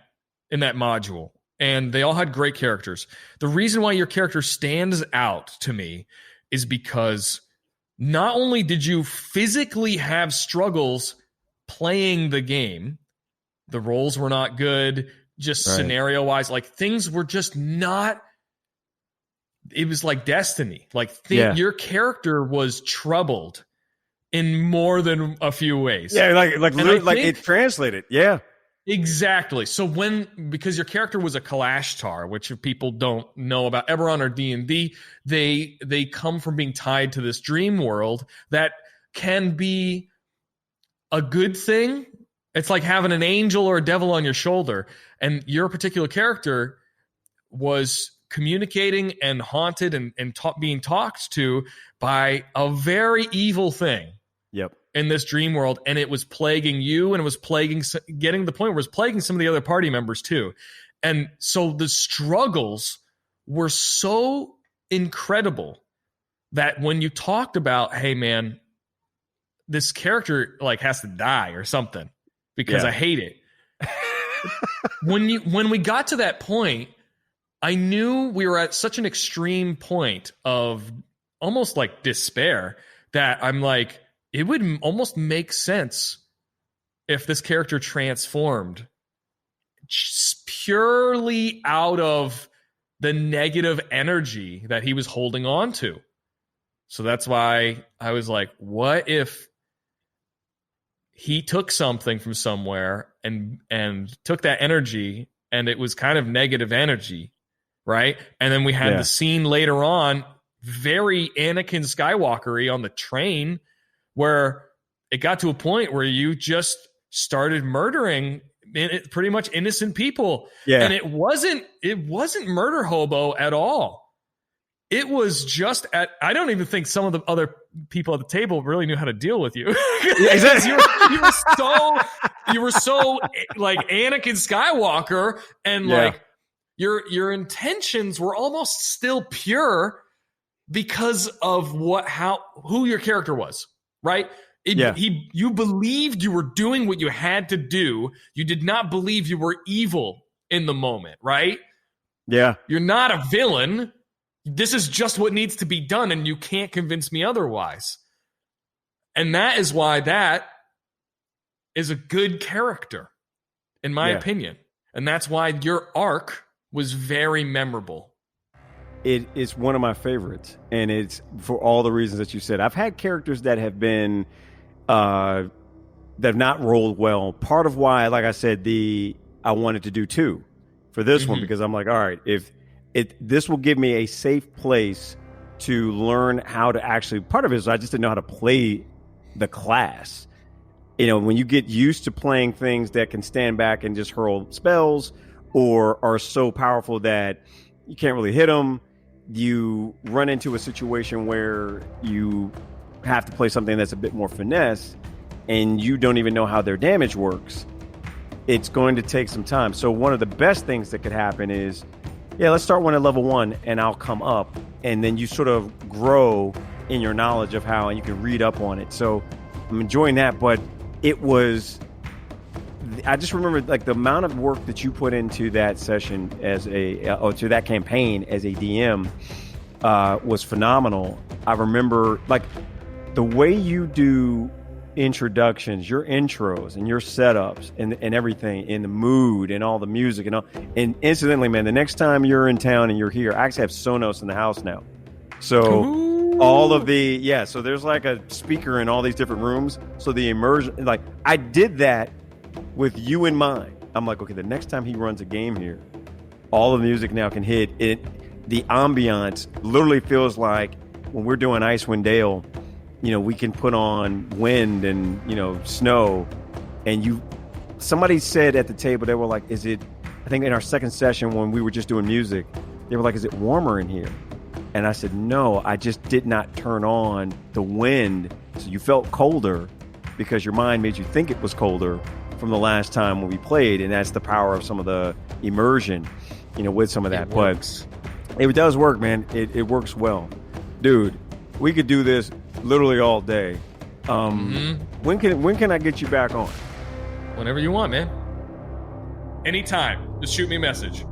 module. And they all had great characters. The reason why your character stands out to me is because not only did you physically have struggles playing the game, the rolls were not good, just scenario-wise, like things were just not, it was like destiny. Like your character was troubled in more than a few ways. Yeah, like it translated. Yeah. Exactly. So because your character was a Kalashtar, which if people don't know about Eberron or D&D, they come from being tied to this dream world that can be a good thing. It's like having an angel or a devil on your shoulder. And your particular character was communicating and haunted and being talked to by a very evil thing. Yep. In this dream world, and it was plaguing you, and it was getting to the point where it was plaguing some of the other party members too. And so the struggles were so incredible that when you talked about, hey man, this character like has to die or something because I hate it. When we got to that point, I knew we were at such an extreme point of almost like despair that I'm like, it would almost make sense if this character transformed just purely out of the negative energy that he was holding on to. So that's why I was like, what if he took something from somewhere and took that energy and it was kind of negative energy, right? And then we had the scene later on, very Anakin Skywalker-y on the train, where it got to a point where you just started murdering pretty much innocent people. Yeah. And it wasn't murder hobo at all. It was just I don't even think some of the other people at the table really knew how to deal with you. Yeah, exactly. you were so like Anakin Skywalker, and like your intentions were almost still pure because of who your character was, right? You believed you were doing what you had to do. You did not believe you were evil in the moment, right? Yeah. You're not a villain. This is just what needs to be done, and you can't convince me otherwise. And that is why that is a good character, in my opinion. And that's why your arc was very memorable. It is one of my favorites, and it's for all the reasons that you said. I've had characters that have been that have not rolled well. Part of why, like I said, I wanted to do 2 for this one, because I'm like, all right, this will give me a safe place to learn how to actually. Part of it is I just didn't know how to play the class. You know, when you get used to playing things that can stand back and just hurl spells, or are so powerful that you can't really hit them, you run into a situation where you have to play something that's a bit more finesse, and you don't even know how their damage works. It's going to take some time. So one of the best things that could happen is, let's start one at level 1, and I'll come up, and then you sort of grow in your knowledge of how, and you can read up on it. So I'm enjoying that, but I just remember like the amount of work that you put into that session to that campaign as a DM was phenomenal. I remember like the way you do introductions, your intros and your setups and everything, in the mood and all the music and all. And incidentally, man, the next time you're in town and you're here, I actually have Sonos in the house now. So all of so there's like a speaker in all these different rooms. So the immersion, like I did that with you in mind. I'm like, okay, the next time he runs a game here, all the music now can hit it. The ambiance literally feels like when we're doing Icewind Dale, you know, we can put on wind and, you know, snow. And somebody said at the table, they were like, I think in our second session when we were just doing music, they were like, is it warmer in here? And I said, no, I just did not turn on the wind. So you felt colder because your mind made you think it was colder from the last time when we played. And that's the power of some of the immersion, you know, with some of that. But it does work, man. It works well. Dude, we could do this literally all day. When can I get you back on? Whenever you want, man. Anytime. Just shoot me a message.